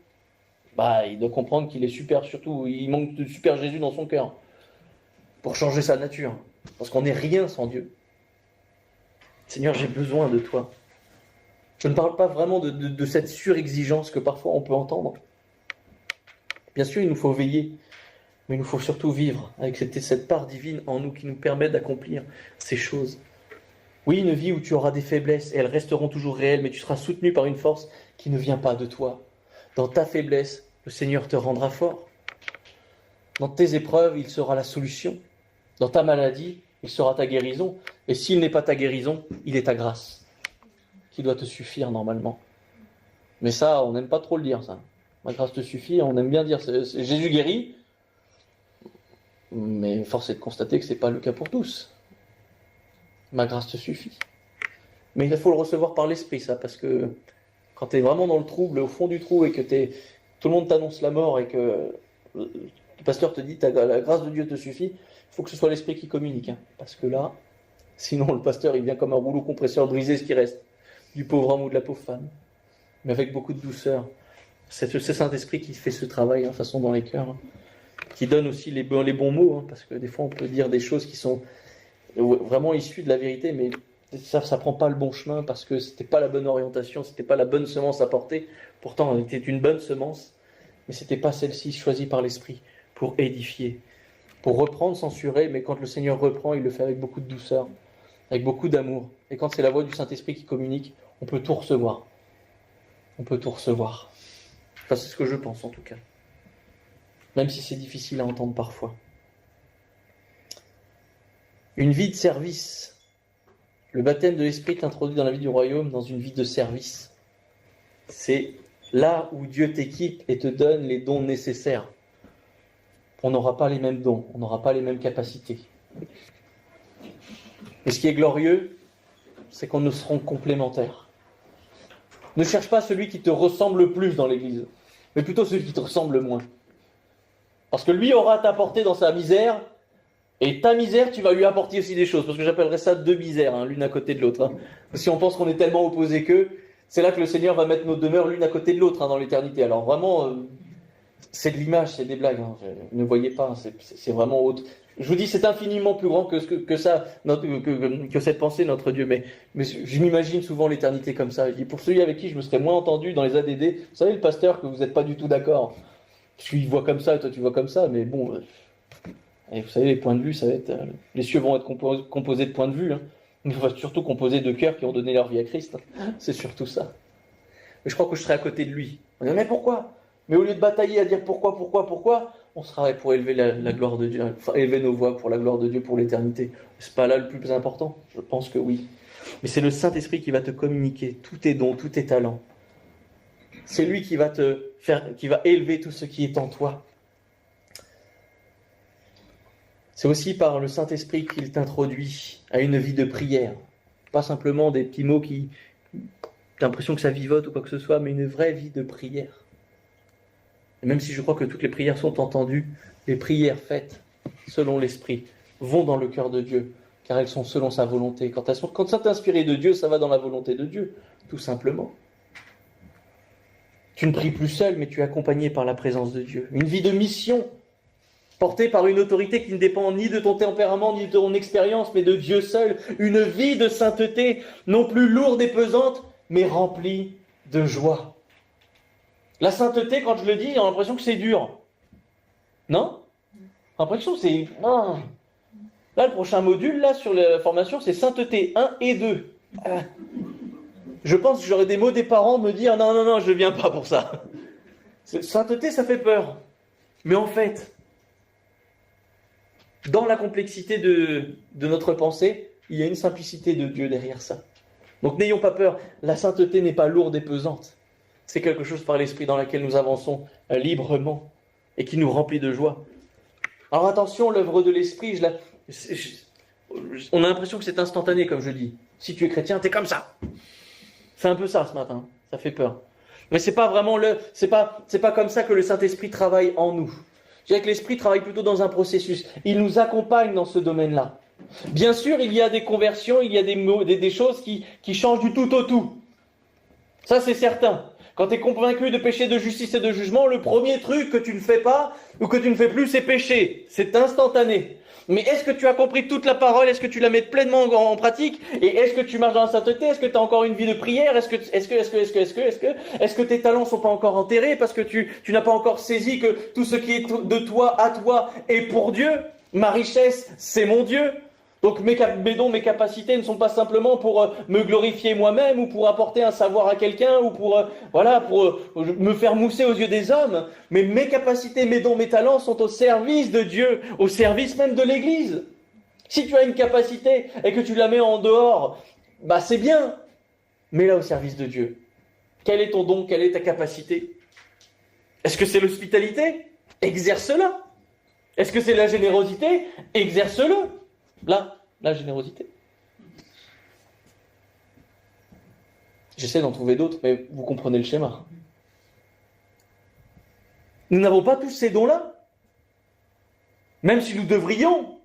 il doit comprendre qu'il est super, surtout, il manque de super Jésus dans son cœur. Pour changer sa nature. Parce qu'on n'est rien sans Dieu. Seigneur, j'ai besoin de toi. Je ne parle pas vraiment de cette surexigence que parfois on peut entendre. Bien sûr, il nous faut veiller, mais il nous faut surtout vivre avec cette part divine en nous qui nous permet d'accomplir ces choses. Oui, une vie où tu auras des faiblesses et elles resteront toujours réelles, mais tu seras soutenu par une force qui ne vient pas de toi. Dans ta faiblesse, le Seigneur te rendra fort. Dans tes épreuves, il sera la solution. Dans ta maladie, il sera ta guérison. Et s'il n'est pas ta guérison, il est ta grâce, qui doit te suffire normalement. Mais ça, on n'aime pas trop le dire, ça. Ma grâce te suffit, on aime bien dire c'est Jésus guérit. Mais force est de constater que ce n'est pas le cas pour tous. Ma grâce te suffit. Mais il faut le recevoir par l'esprit, ça, parce que quand tu es vraiment dans le trouble, au fond du trou, et que tout le monde t'annonce la mort, et que le pasteur te dit la grâce de Dieu te suffit, il faut que ce soit l'esprit qui communique. Parce que là, sinon le pasteur, il vient comme un rouleau compresseur briser ce qui reste du pauvre homme ou de la pauvre femme. Mais avec beaucoup de douceur. C'est ce Saint-Esprit qui fait ce travail, de toute façon, dans les cœurs. Qui donne aussi les bons mots, parce que des fois, on peut dire des choses qui sont vraiment issues de la vérité, mais ça prend pas le bon chemin parce que c'était pas la bonne orientation, c'était pas la bonne semence à porter. Pourtant, elle était une bonne semence, mais c'était pas celle-ci choisie par l'Esprit pour édifier, pour reprendre, censurer. Mais quand le Seigneur reprend, il le fait avec beaucoup de douceur, avec beaucoup d'amour. Et quand c'est la voix du Saint-Esprit qui communique, on peut tout recevoir. On peut tout recevoir. Enfin, c'est ce que je pense en tout cas. Même si c'est difficile à entendre parfois. Une vie de service. Le baptême de l'Esprit t'introduit dans la vie du royaume, dans une vie de service. C'est là où Dieu t'équipe et te donne les dons nécessaires. On n'aura pas les mêmes dons, on n'aura pas les mêmes capacités. Et ce qui est glorieux, c'est qu'on ne seront complémentaires. Ne cherche pas celui qui te ressemble le plus dans l'Église, mais plutôt celui qui te ressemble le moins. Parce que lui aura à t'apporter dans sa misère, et ta misère, tu vas lui apporter aussi des choses. Parce que j'appellerais ça deux misères, l'une à côté de l'autre. Si on pense qu'on est tellement opposés qu'eux, c'est là que le Seigneur va mettre nos demeures l'une à côté de l'autre dans l'éternité. Alors vraiment, c'est de l'image, c'est des blagues. Ne voyez pas, c'est vraiment autre. Je vous dis, c'est infiniment plus grand que cette pensée, notre Dieu. Mais je m'imagine souvent l'éternité comme ça. Je dis, pour celui avec qui je me serais moins entendu dans les ADD, vous savez, le pasteur, que vous n'êtes pas du tout d'accord. Lui, il voit comme ça, et toi, tu vois comme ça. Mais bon, et vous savez, les points de vue, ça va être... les cieux vont être composés de points de vue. Mais surtout composés de cœurs qui ont donné leur vie à Christ. C'est surtout ça. Mais je crois que je serai à côté de lui. On dit, mais pourquoi ? Mais au lieu de batailler à dire pourquoi, on sera pour élever la gloire de Dieu, enfin, élever nos voix pour la gloire de Dieu pour l'éternité. C'est pas là le plus important ? Je pense que oui. Mais c'est le Saint-Esprit qui va te communiquer tous tes dons, tous tes talents. C'est lui qui va qui va élever tout ce qui est en toi. C'est aussi par le Saint-Esprit qu'il t'introduit à une vie de prière. Pas simplement des petits mots qui... T'as l'impression que ça vivote ou quoi que ce soit, mais une vraie vie de prière. Et même si je crois que toutes les prières sont entendues, les prières faites selon l'Esprit vont dans le cœur de Dieu, car elles sont selon sa volonté. Quand ça t'inspire de Dieu, ça va dans la volonté de Dieu, tout simplement. Tu ne pries plus seul, mais tu es accompagné par la présence de Dieu. Une vie de mission, portée par une autorité qui ne dépend ni de ton tempérament, ni de ton expérience, mais de Dieu seul. Une vie de sainteté, non plus lourde et pesante, mais remplie de joie. La sainteté, quand je le dis, j'ai l'impression que c'est dur. Non ? J'ai l'impression que c'est... Non. Là, le prochain module, là, sur la formation, c'est sainteté 1 et 2. Je pense que j'aurais des mots des parents me dire « Non, je ne viens pas pour ça. » Sainteté, ça fait peur. Mais en fait, Dans la complexité de notre pensée, il y a une simplicité de Dieu derrière ça. Donc n'ayons pas peur, la sainteté n'est pas lourde et pesante. C'est quelque chose par l'Esprit dans lequel nous avançons librement et qui nous remplit de joie. Alors attention, l'œuvre de l'Esprit, on a l'impression que c'est instantané, comme je dis. Si tu es chrétien, t'es comme ça. C'est un peu ça ce matin, ça fait peur. Mais c'est pas vraiment c'est pas comme ça que le Saint-Esprit travaille en nous. Je dirais que l'Esprit travaille plutôt dans un processus. Il nous accompagne dans ce domaine-là. Bien sûr, il y a des conversions, il y a des choses qui changent du tout au tout. Ça, c'est certain. Quand tu es convaincu de péché, de justice et de jugement, le premier truc que tu ne fais pas ou que tu ne fais plus, c'est pécher. C'est instantané. Mais est-ce que tu as compris toute la parole? Est-ce que tu la mets pleinement en pratique? Et est-ce que tu marches dans la sainteté? Est-ce que tu as encore une vie de prière? Est-ce que tes talents sont pas encore enterrés parce que tu n'as pas encore saisi que tout ce qui est de toi à toi est pour Dieu? Ma richesse, c'est mon Dieu. Donc mes dons, mes capacités ne sont pas simplement pour me glorifier moi-même ou pour apporter un savoir à quelqu'un ou pour me faire mousser aux yeux des hommes. Mais mes capacités, mes dons, mes talents sont au service de Dieu, au service même de l'Église. Si tu as une capacité et que tu la mets en dehors, bah c'est bien. Mets-la au service de Dieu. Quel est ton don? Quelle est ta capacité? Est-ce que c'est l'hospitalité? Exerce-la. Est-ce que c'est la générosité? Exerce-le. Là, la générosité. J'essaie d'en trouver d'autres, mais vous comprenez le schéma. Nous n'avons pas tous ces dons-là. Même si nous devrions,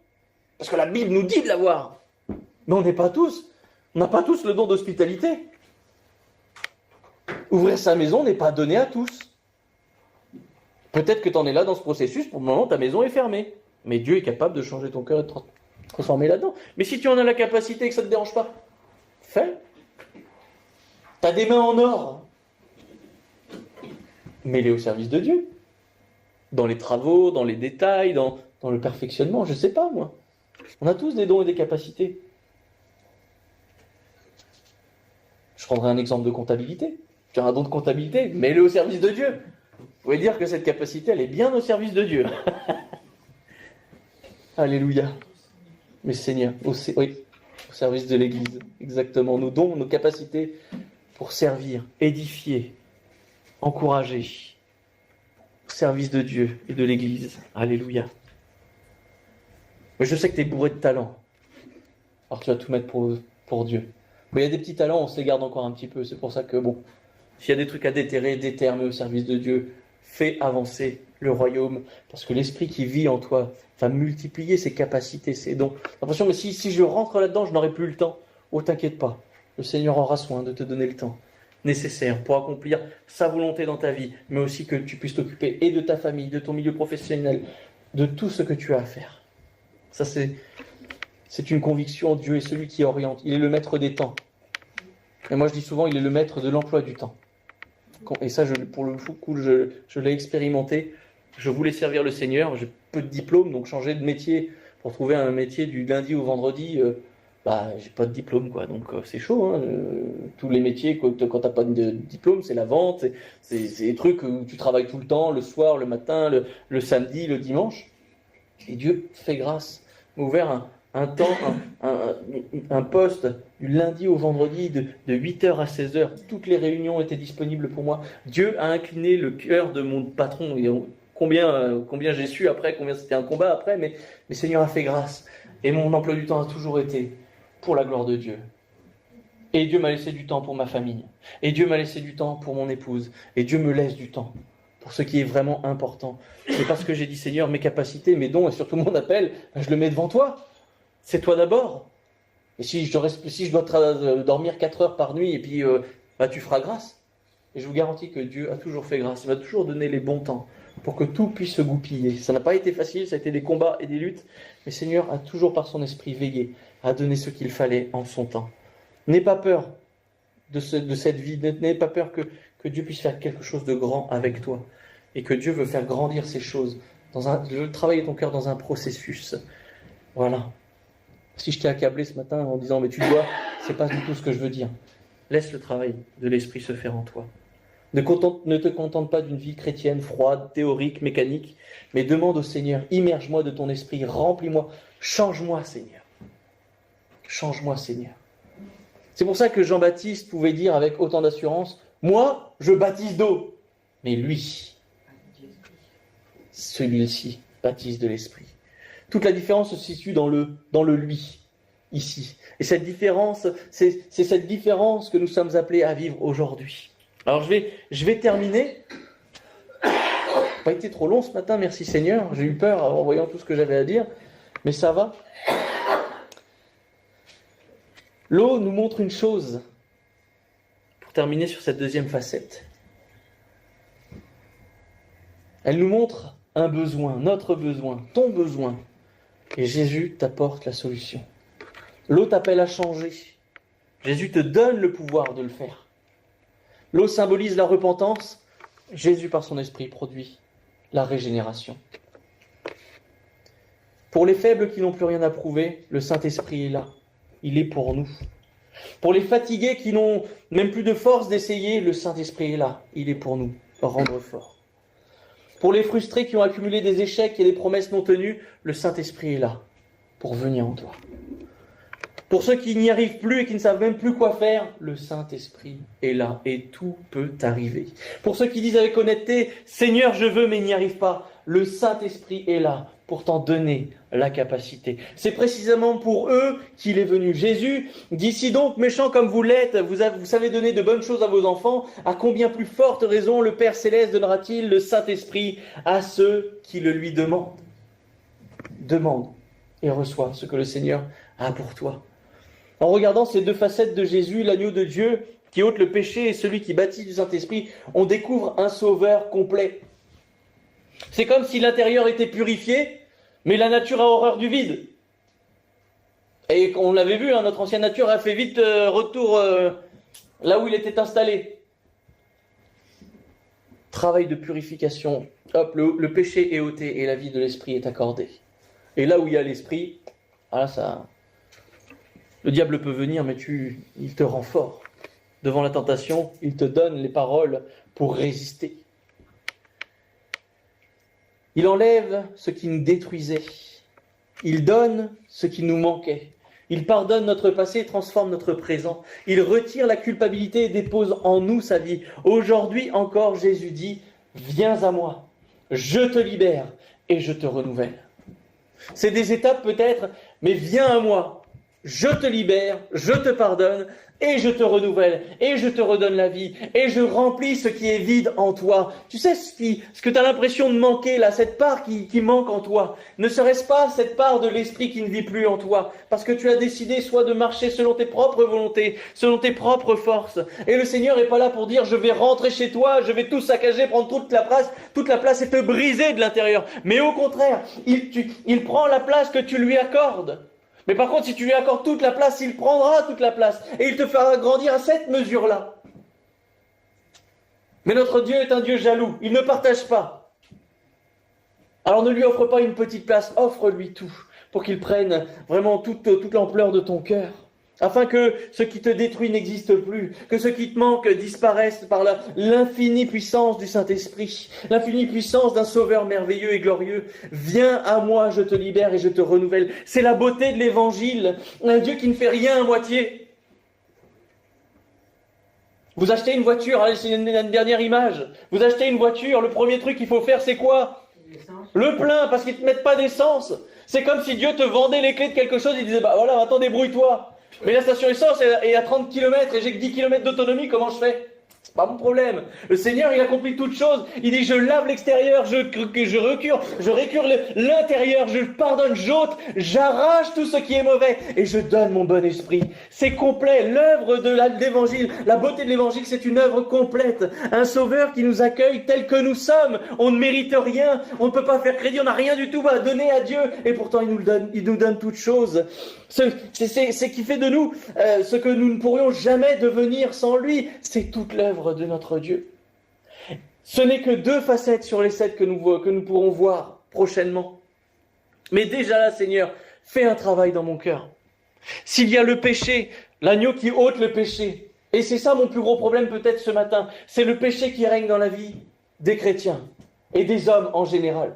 parce que la Bible nous dit de l'avoir. Mais on n'a pas tous le don d'hospitalité. Ouvrir sa maison n'est pas donné à tous. Peut-être que tu en es là dans ce processus, pour le moment ta maison est fermée. Mais Dieu est capable de changer ton cœur et de transformer là-dedans. Mais si tu en as la capacité et que ça ne te dérange pas, fais. Tu as des mains en or. Mets-les au service de Dieu. Dans les travaux, dans les détails, dans le perfectionnement, je ne sais pas moi. On a tous des dons et des capacités. Je prendrai un exemple de comptabilité. Tu as un don de comptabilité, mets-le au service de Dieu. Vous pouvez dire que cette capacité, elle est bien au service de Dieu. Alléluia. Mais Seigneur, au service de l'Église, exactement. Nos dons, nos capacités pour servir, édifier, encourager, au service de Dieu et de l'Église. Alléluia. Mais je sais que tu es bourré de talents. Alors tu vas tout mettre pour Dieu. Mais il y a des petits talents, on se les garde encore un petit peu. C'est pour ça que, bon, s'il y a des trucs à déterrer, déterre, mais au service de Dieu, fais avancer le royaume. Parce que l'Esprit qui vit en toi va multiplier ses capacités, ses dons. J'ai l'impression que si je rentre là-dedans, je n'aurai plus le temps. Oh, t'inquiète pas. Le Seigneur aura soin de te donner le temps nécessaire pour accomplir sa volonté dans ta vie, mais aussi que tu puisses t'occuper et de ta famille, de ton milieu professionnel, de tout ce que tu as à faire. Ça, c'est une conviction. Dieu est celui qui oriente. Il est le maître des temps. Et moi, je dis souvent, il est le maître de l'emploi du temps. Et ça, pour le coup, je l'ai expérimenté. Je voulais servir le Seigneur. J'ai peu de diplôme, donc changer de métier pour trouver un métier du lundi au vendredi, j'ai pas de diplôme, quoi. Donc c'est chaud. Hein. Tous les métiers, quand t'as pas de diplôme, c'est la vente, c'est des trucs où tu travailles tout le temps, le soir, le matin, le samedi, le dimanche. Et Dieu fait grâce, m'a ouvert un temps, un poste du lundi au vendredi de 8h à 16h. Toutes les réunions étaient disponibles pour moi. Dieu a incliné le cœur de mon patron. Et combien j'ai su après, combien c'était un combat après, mais Seigneur a fait grâce. Et mon emploi du temps a toujours été pour la gloire de Dieu. Et Dieu m'a laissé du temps pour ma famille. Et Dieu m'a laissé du temps pour mon épouse. Et Dieu me laisse du temps pour ce qui est vraiment important. C'est parce que j'ai dit, Seigneur, mes capacités, mes dons et surtout mon appel, je le mets devant toi. C'est toi d'abord. Et si je dois dormir 4 heures par nuit, et puis tu feras grâce. Et je vous garantis que Dieu a toujours fait grâce. Il m'a toujours donné les bons temps pour que tout puisse se goupiller. Ça n'a pas été facile, ça a été des combats et des luttes. Mais Seigneur a toujours par son esprit veillé à donner ce qu'il fallait en son temps. N'aie pas peur de cette vie. N'aie pas peur que Dieu puisse faire quelque chose de grand avec toi. Et que Dieu veut faire grandir ces choses. Travailler ton cœur dans un processus. Voilà. Si je t'ai accablé ce matin en disant « mais tu dois », c'est pas du tout ce que je veux dire. Laisse le travail de l'Esprit se faire en toi. Ne te contente pas d'une vie chrétienne froide, théorique, mécanique, mais demande au Seigneur, immerge-moi de ton esprit, remplis-moi, change-moi Seigneur. Change-moi Seigneur. C'est pour ça que Jean-Baptiste pouvait dire avec autant d'assurance, moi, je baptise d'eau, mais lui, celui-ci, baptise de l'esprit. Toute la différence se situe dans le lui, ici. Et cette différence, c'est cette différence que nous sommes appelés à vivre aujourd'hui. Alors je vais terminer. Pas été trop long ce matin, merci Seigneur. J'ai eu peur en voyant tout ce que j'avais à dire, mais ça va. L'eau nous montre une chose, pour terminer sur cette deuxième facette. Elle nous montre un besoin, notre besoin, ton besoin. Et Jésus t'apporte la solution. L'eau t'appelle à changer. Jésus te donne le pouvoir de le faire. L'eau symbolise la repentance. Jésus, par son esprit, produit la régénération. Pour les faibles qui n'ont plus rien à prouver, le Saint-Esprit est là. Il est pour nous. Pour les fatigués qui n'ont même plus de force d'essayer, le Saint-Esprit est là. Il est pour nous, rendre fort. Pour les frustrés qui ont accumulé des échecs et des promesses non tenues, le Saint-Esprit est là pour venir en toi. Pour ceux qui n'y arrivent plus et qui ne savent même plus quoi faire, le Saint-Esprit est là et tout peut arriver. Pour ceux qui disent avec honnêteté, Seigneur, je veux mais n'y arrive pas, le Saint-Esprit est là pour t'en donner la capacité. C'est précisément pour eux qu'il est venu. Jésus dit, si donc, méchants comme vous l'êtes, vous savez donner de bonnes choses à vos enfants, à combien plus forte raison le Père Céleste donnera-t-il le Saint-Esprit à ceux qui le lui demandent. Demande et reçois ce que le Seigneur a pour toi. En regardant ces deux facettes de Jésus, l'agneau de Dieu qui ôte le péché et celui qui baptise du Saint-Esprit, on découvre un sauveur complet. C'est comme si l'intérieur était purifié, mais la nature a horreur du vide. Et on l'avait vu, notre ancienne nature a fait vite retour là où il était installé. Travail de purification. Hop, le péché est ôté et la vie de l'esprit est accordée. Et là où il y a l'esprit, voilà, ça, le diable peut venir, mais il te rend fort. Devant la tentation, il te donne les paroles pour résister. Il enlève ce qui nous détruisait. Il donne ce qui nous manquait. Il pardonne notre passé et transforme notre présent. Il retire la culpabilité et dépose en nous sa vie. Aujourd'hui encore, Jésus dit, viens à moi, je te libère et je te renouvelle. C'est des étapes peut-être, mais viens à moi, je te libère, je te pardonne et je te renouvelle et je te redonne la vie et je remplis ce qui est vide en toi. Tu sais ce que tu as l'impression de manquer là, cette part qui manque en toi. Ne serait-ce pas cette part de l'esprit qui ne vit plus en toi parce que tu as décidé soit de marcher selon tes propres volontés, selon tes propres forces. Et le Seigneur n'est pas là pour dire je vais rentrer chez toi, je vais tout saccager, prendre toute la place et te briser de l'intérieur. Mais au contraire, il prend la place que tu lui accordes. Mais par contre, si tu lui accordes toute la place, il prendra toute la place. Et il te fera grandir à cette mesure-là. Mais notre Dieu est un Dieu jaloux. Il ne partage pas. Alors ne lui offre pas une petite place. Offre-lui tout. Pour qu'il prenne vraiment toute l'ampleur de ton cœur. Afin que ce qui te détruit n'existe plus. Que ce qui te manque disparaisse par l'infinie puissance du Saint-Esprit. L'infinie puissance d'un Sauveur merveilleux et glorieux. Viens à moi, je te libère et je te renouvelle. C'est la beauté de l'Évangile. Un Dieu qui ne fait rien à moitié. Vous achetez une voiture, allez, c'est une dernière image. Vous achetez une voiture, le premier truc qu'il faut faire, c'est quoi? Le plein, parce qu'ils ne te mettent pas d'essence. C'est comme si Dieu te vendait les clés de quelque chose, il disait, bah voilà, maintenant débrouille-toi. Mais la station essence est à 30 km et j'ai que 10 km d'autonomie, comment je fais? C'est pas mon problème. Le Seigneur, il accomplit toutes choses. Il dit, je lave l'extérieur, je récure l'intérieur, je pardonne, j'ôte, j'arrache tout ce qui est mauvais et je donne mon bon esprit. C'est complet. L'œuvre de l'Évangile, la beauté de l'Évangile, c'est une œuvre complète. Un Sauveur qui nous accueille tel que nous sommes. On ne mérite rien, on ne peut pas faire crédit, on n'a rien du tout à donner à Dieu et pourtant il nous donne toutes choses. C'est qui fait de nous ce que nous ne pourrions jamais devenir sans lui. C'est toute l'œuvre de notre Dieu. Ce n'est que 2 facettes sur les 7 que nous pourrons voir prochainement. Mais déjà là, Seigneur, fais un travail dans mon cœur. S'il y a le péché, l'agneau qui ôte le péché, Et c'est ça mon plus gros problème peut-être ce matin, c'est le péché qui règne dans la vie des chrétiens et des hommes en général.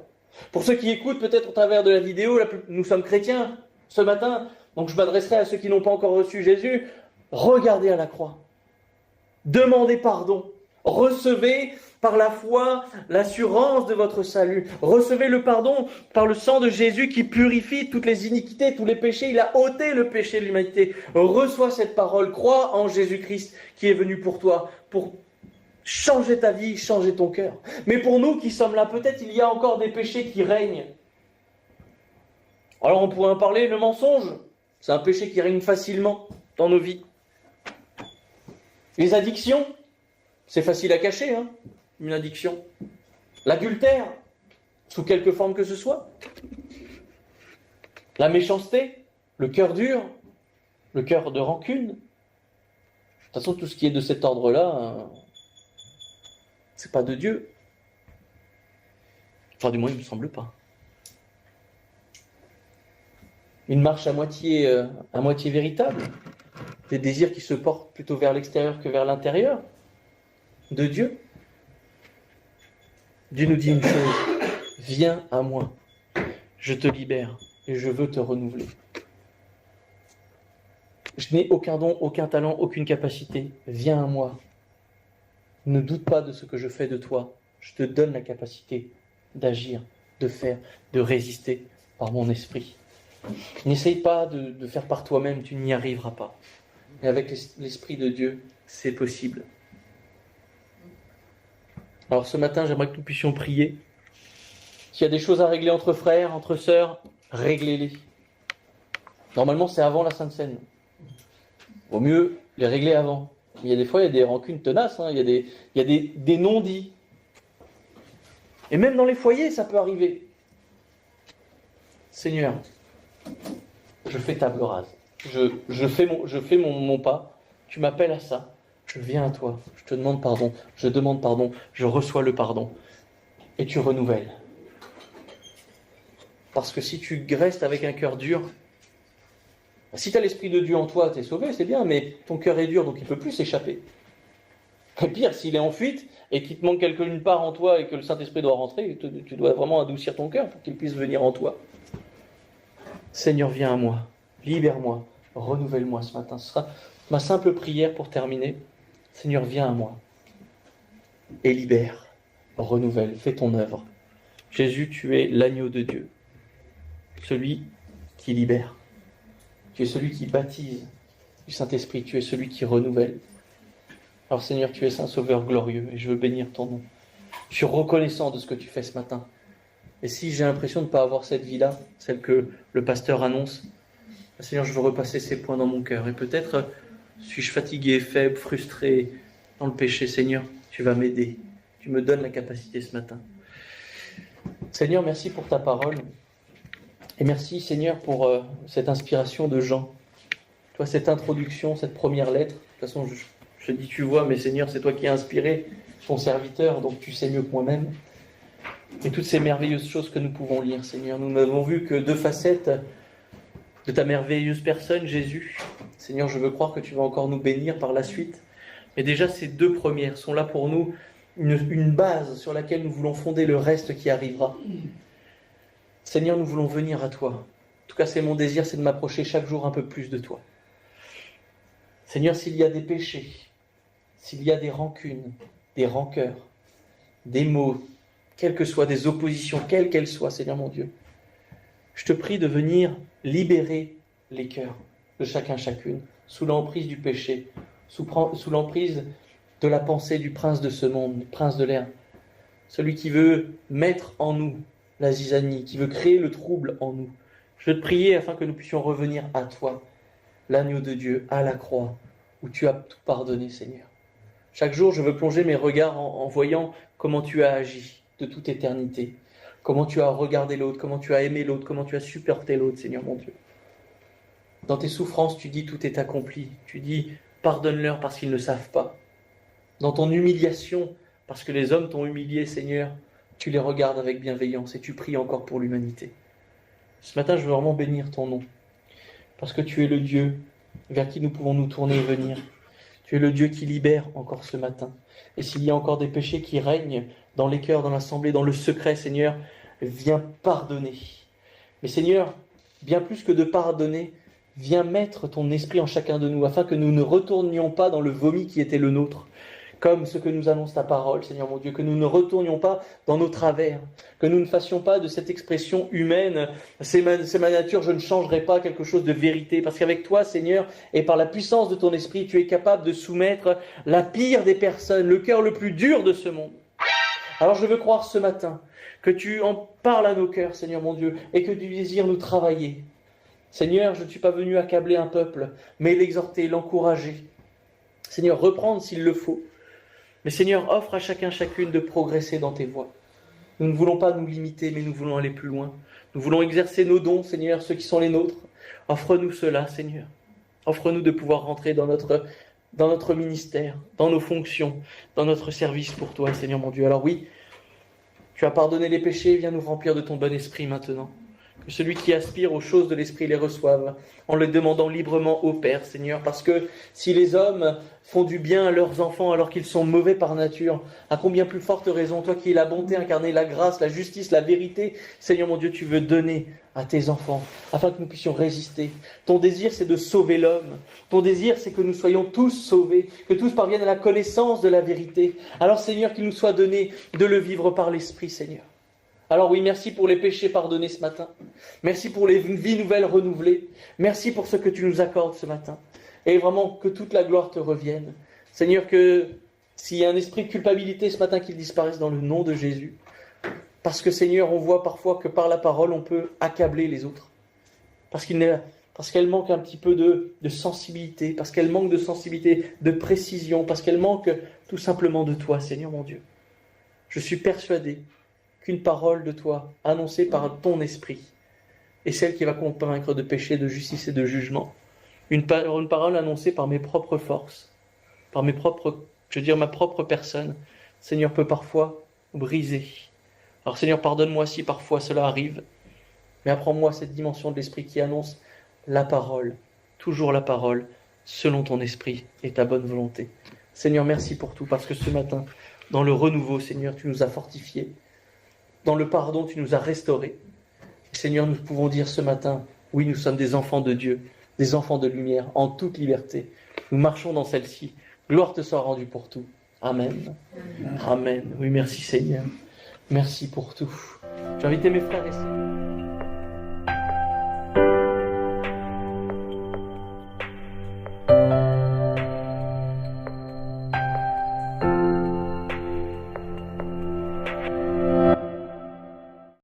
Pour ceux qui écoutent peut-être au travers de la vidéo, nous sommes chrétiens ce matin, donc je m'adresserai à ceux qui n'ont pas encore reçu Jésus. Regardez à la croix, demandez pardon, recevez par la foi l'assurance de votre salut, recevez le pardon par le sang de Jésus qui purifie toutes les iniquités, tous les péchés, il a ôté le péché de l'humanité. Reçois cette parole, crois en Jésus-Christ qui est venu pour toi, pour changer ta vie, changer ton cœur. Mais pour nous qui sommes là, peut-être il y a encore des péchés qui règnent. Alors on pourrait en parler, le mensonge, c'est un péché qui règne facilement dans nos vies. Les addictions, c'est facile à cacher, une addiction. L'adultère, sous quelque forme que ce soit. La méchanceté, le cœur dur, le cœur de rancune. De toute façon, tout ce qui est de cet ordre-là, c'est pas de Dieu. Enfin, du moins, il ne me semble pas. Une marche à moitié véritable. Des désirs qui se portent plutôt vers l'extérieur que vers l'intérieur de Dieu. Dieu nous dit une chose, viens à moi, je te libère et je veux te renouveler. Je n'ai aucun don, aucun talent, aucune capacité, viens à moi. Ne doute pas de ce que je fais de toi, je te donne la capacité d'agir, de faire, de résister par mon esprit. N'essaye pas de faire par toi-même, tu n'y arriveras pas. Mais avec l'Esprit de Dieu, c'est possible. Alors ce matin, j'aimerais que nous puissions prier. S'il y a des choses à régler entre frères, entre sœurs, réglez-les. Normalement, c'est avant la Sainte Seine. Vaut mieux les régler avant. Il y a des fois, il y a des rancunes tenaces, il y a des non-dits. Et même dans les foyers, ça peut arriver. Seigneur, je fais table rase. Je fais mon pas. Tu m'appelles à ça. Je viens à toi. Je te demande pardon. Je demande pardon. Je reçois le pardon. Et tu renouvelles. Parce que si tu restes avec un cœur dur, si tu as l'Esprit de Dieu en toi, tu es sauvé, c'est bien, mais ton cœur est dur, donc il ne peut plus s'échapper. Et pire, s'il est en fuite et qu'il te manque une part en toi et que le Saint-Esprit doit rentrer, tu dois vraiment adoucir ton cœur pour qu'il puisse venir en toi. Seigneur, viens à moi. Libère-moi. Renouvelle-moi ce matin. Ce sera ma simple prière pour terminer. Seigneur, viens à moi. Et libère. Renouvelle. Fais ton œuvre. Jésus, tu es l'agneau de Dieu. Celui qui libère. Tu es celui qui baptise du Saint-Esprit. Tu es celui qui renouvelle. Alors Seigneur, tu es Saint Sauveur glorieux et je veux bénir ton nom. Je suis reconnaissant de ce que tu fais ce matin. Et si j'ai l'impression de ne pas avoir cette vie-là, celle que le pasteur annonce, Seigneur, je veux repasser ces points dans mon cœur. Et peut-être suis-je fatigué, faible, frustré dans le péché. Seigneur, tu vas m'aider. Tu me donnes la capacité ce matin. Seigneur, merci pour ta parole. Et merci, Seigneur, pour cette inspiration de Jean. Toi, cette introduction, cette première lettre. De toute façon, je dis tu vois, mais Seigneur, c'est toi qui as inspiré ton serviteur, donc tu sais mieux que moi-même. Et toutes ces merveilleuses choses que nous pouvons lire, Seigneur. Nous n'avons vu que 2 facettes de ta merveilleuse personne, Jésus. Seigneur, je veux croire que tu vas encore nous bénir par la suite. Mais déjà, ces 2 premières sont là pour nous une base sur laquelle nous voulons fonder le reste qui arrivera. Seigneur, nous voulons venir à toi. En tout cas, c'est mon désir, c'est de m'approcher chaque jour un peu plus de toi. Seigneur, s'il y a des péchés, s'il y a des rancunes, des rancœurs, des maux, quelles que soient des oppositions, quelles qu'elles soient, Seigneur mon Dieu, je te prie de venir libérer les cœurs de chacun, chacune, sous l'emprise du péché, sous l'emprise de la pensée du prince de ce monde, du prince de l'air, celui qui veut mettre en nous la zizanie, qui veut créer le trouble en nous. Je veux te prier afin que nous puissions revenir à toi, l'agneau de Dieu, à la croix, où tu as tout pardonné, Seigneur. Chaque jour, je veux plonger mes regards en voyant comment tu as agi de toute éternité, comment tu as regardé l'autre, comment tu as aimé l'autre, comment tu as supporté l'autre, Seigneur mon Dieu. Dans tes souffrances, tu dis tout est accompli. Tu dis pardonne-leur parce qu'ils ne savent pas. Dans ton humiliation, parce que les hommes t'ont humilié, Seigneur, tu les regardes avec bienveillance et tu pries encore pour l'humanité. Ce matin, je veux vraiment bénir ton nom, parce que tu es le Dieu vers qui nous pouvons nous tourner et venir. Tu es le Dieu qui libère encore ce matin. Et s'il y a encore des péchés qui règnent dans les cœurs, dans l'assemblée, dans le secret, Seigneur, viens pardonner. Mais Seigneur, bien plus que de pardonner, viens mettre ton esprit en chacun de nous, afin que nous ne retournions pas dans le vomi qui était le nôtre, comme ce que nous annonce ta parole, Seigneur mon Dieu, que nous ne retournions pas dans nos travers, que nous ne fassions pas de cette expression humaine, c'est ma nature, je ne changerai pas, quelque chose de vérité, parce qu'avec toi, Seigneur, et par la puissance de ton esprit, tu es capable de soumettre la pire des personnes, le cœur le plus dur de ce monde. Alors je veux croire ce matin que tu en parles à nos cœurs, Seigneur mon Dieu, et que tu désires nous travailler. Seigneur, je ne suis pas venu accabler un peuple, mais l'exhorter, l'encourager. Seigneur, reprendre s'il le faut. Mais Seigneur, offre à chacun, chacune de progresser dans tes voies. Nous ne voulons pas nous limiter, mais nous voulons aller plus loin. Nous voulons exercer nos dons, Seigneur, ceux qui sont les nôtres. Offre-nous cela, Seigneur. Offre-nous de pouvoir rentrer dans notre ministère, dans nos fonctions, dans notre service pour toi, Seigneur mon Dieu. Alors oui, tu as pardonné les péchés, viens nous remplir de ton bon esprit maintenant. Que celui qui aspire aux choses de l'esprit les reçoive, en le demandant librement au Père, Seigneur. Parce que si les hommes font du bien à leurs enfants alors qu'ils sont mauvais par nature, à combien plus forte raison, toi qui es la bonté incarnée, la grâce, la justice, la vérité, Seigneur mon Dieu, tu veux donner à tes enfants, afin que nous puissions résister. Ton désir, c'est de sauver l'homme. Ton désir, c'est que nous soyons tous sauvés, que tous parviennent à la connaissance de la vérité. Alors Seigneur, qu'il nous soit donné de le vivre par l'Esprit, Seigneur. Alors oui, merci pour les péchés pardonnés ce matin. Merci pour les vies nouvelles renouvelées. Merci pour ce que tu nous accordes ce matin. Et vraiment, que toute la gloire te revienne. Seigneur, que s'il y a un esprit de culpabilité ce matin, qu'il disparaisse dans le nom de Jésus. Parce que Seigneur, on voit parfois que par la parole, on peut accabler les autres. Parce qu'elle manque un petit peu de sensibilité, parce qu'elle manque de sensibilité, de précision, parce qu'elle manque tout simplement de toi, Seigneur mon Dieu. Je suis persuadé qu'une parole de toi, annoncée par ton esprit, est celle qui va convaincre de péché, de justice et de jugement. Une parole annoncée par mes propres forces, par ma propre personne, Seigneur, peut parfois briser. Alors Seigneur, pardonne-moi si parfois cela arrive, mais apprends-moi cette dimension de l'esprit qui annonce la parole, toujours la parole, selon ton esprit et ta bonne volonté. Seigneur, merci pour tout, parce que ce matin, dans le renouveau, Seigneur, tu nous as fortifiés. Dans le pardon, tu nous as restaurés. Seigneur, nous pouvons dire ce matin, oui, nous sommes des enfants de Dieu, des enfants de lumière, en toute liberté. Nous marchons dans celle-ci. Gloire te soit rendue pour tout. Amen. Amen. Oui, merci Seigneur. Merci pour tout. J'invite mes frères et sœurs.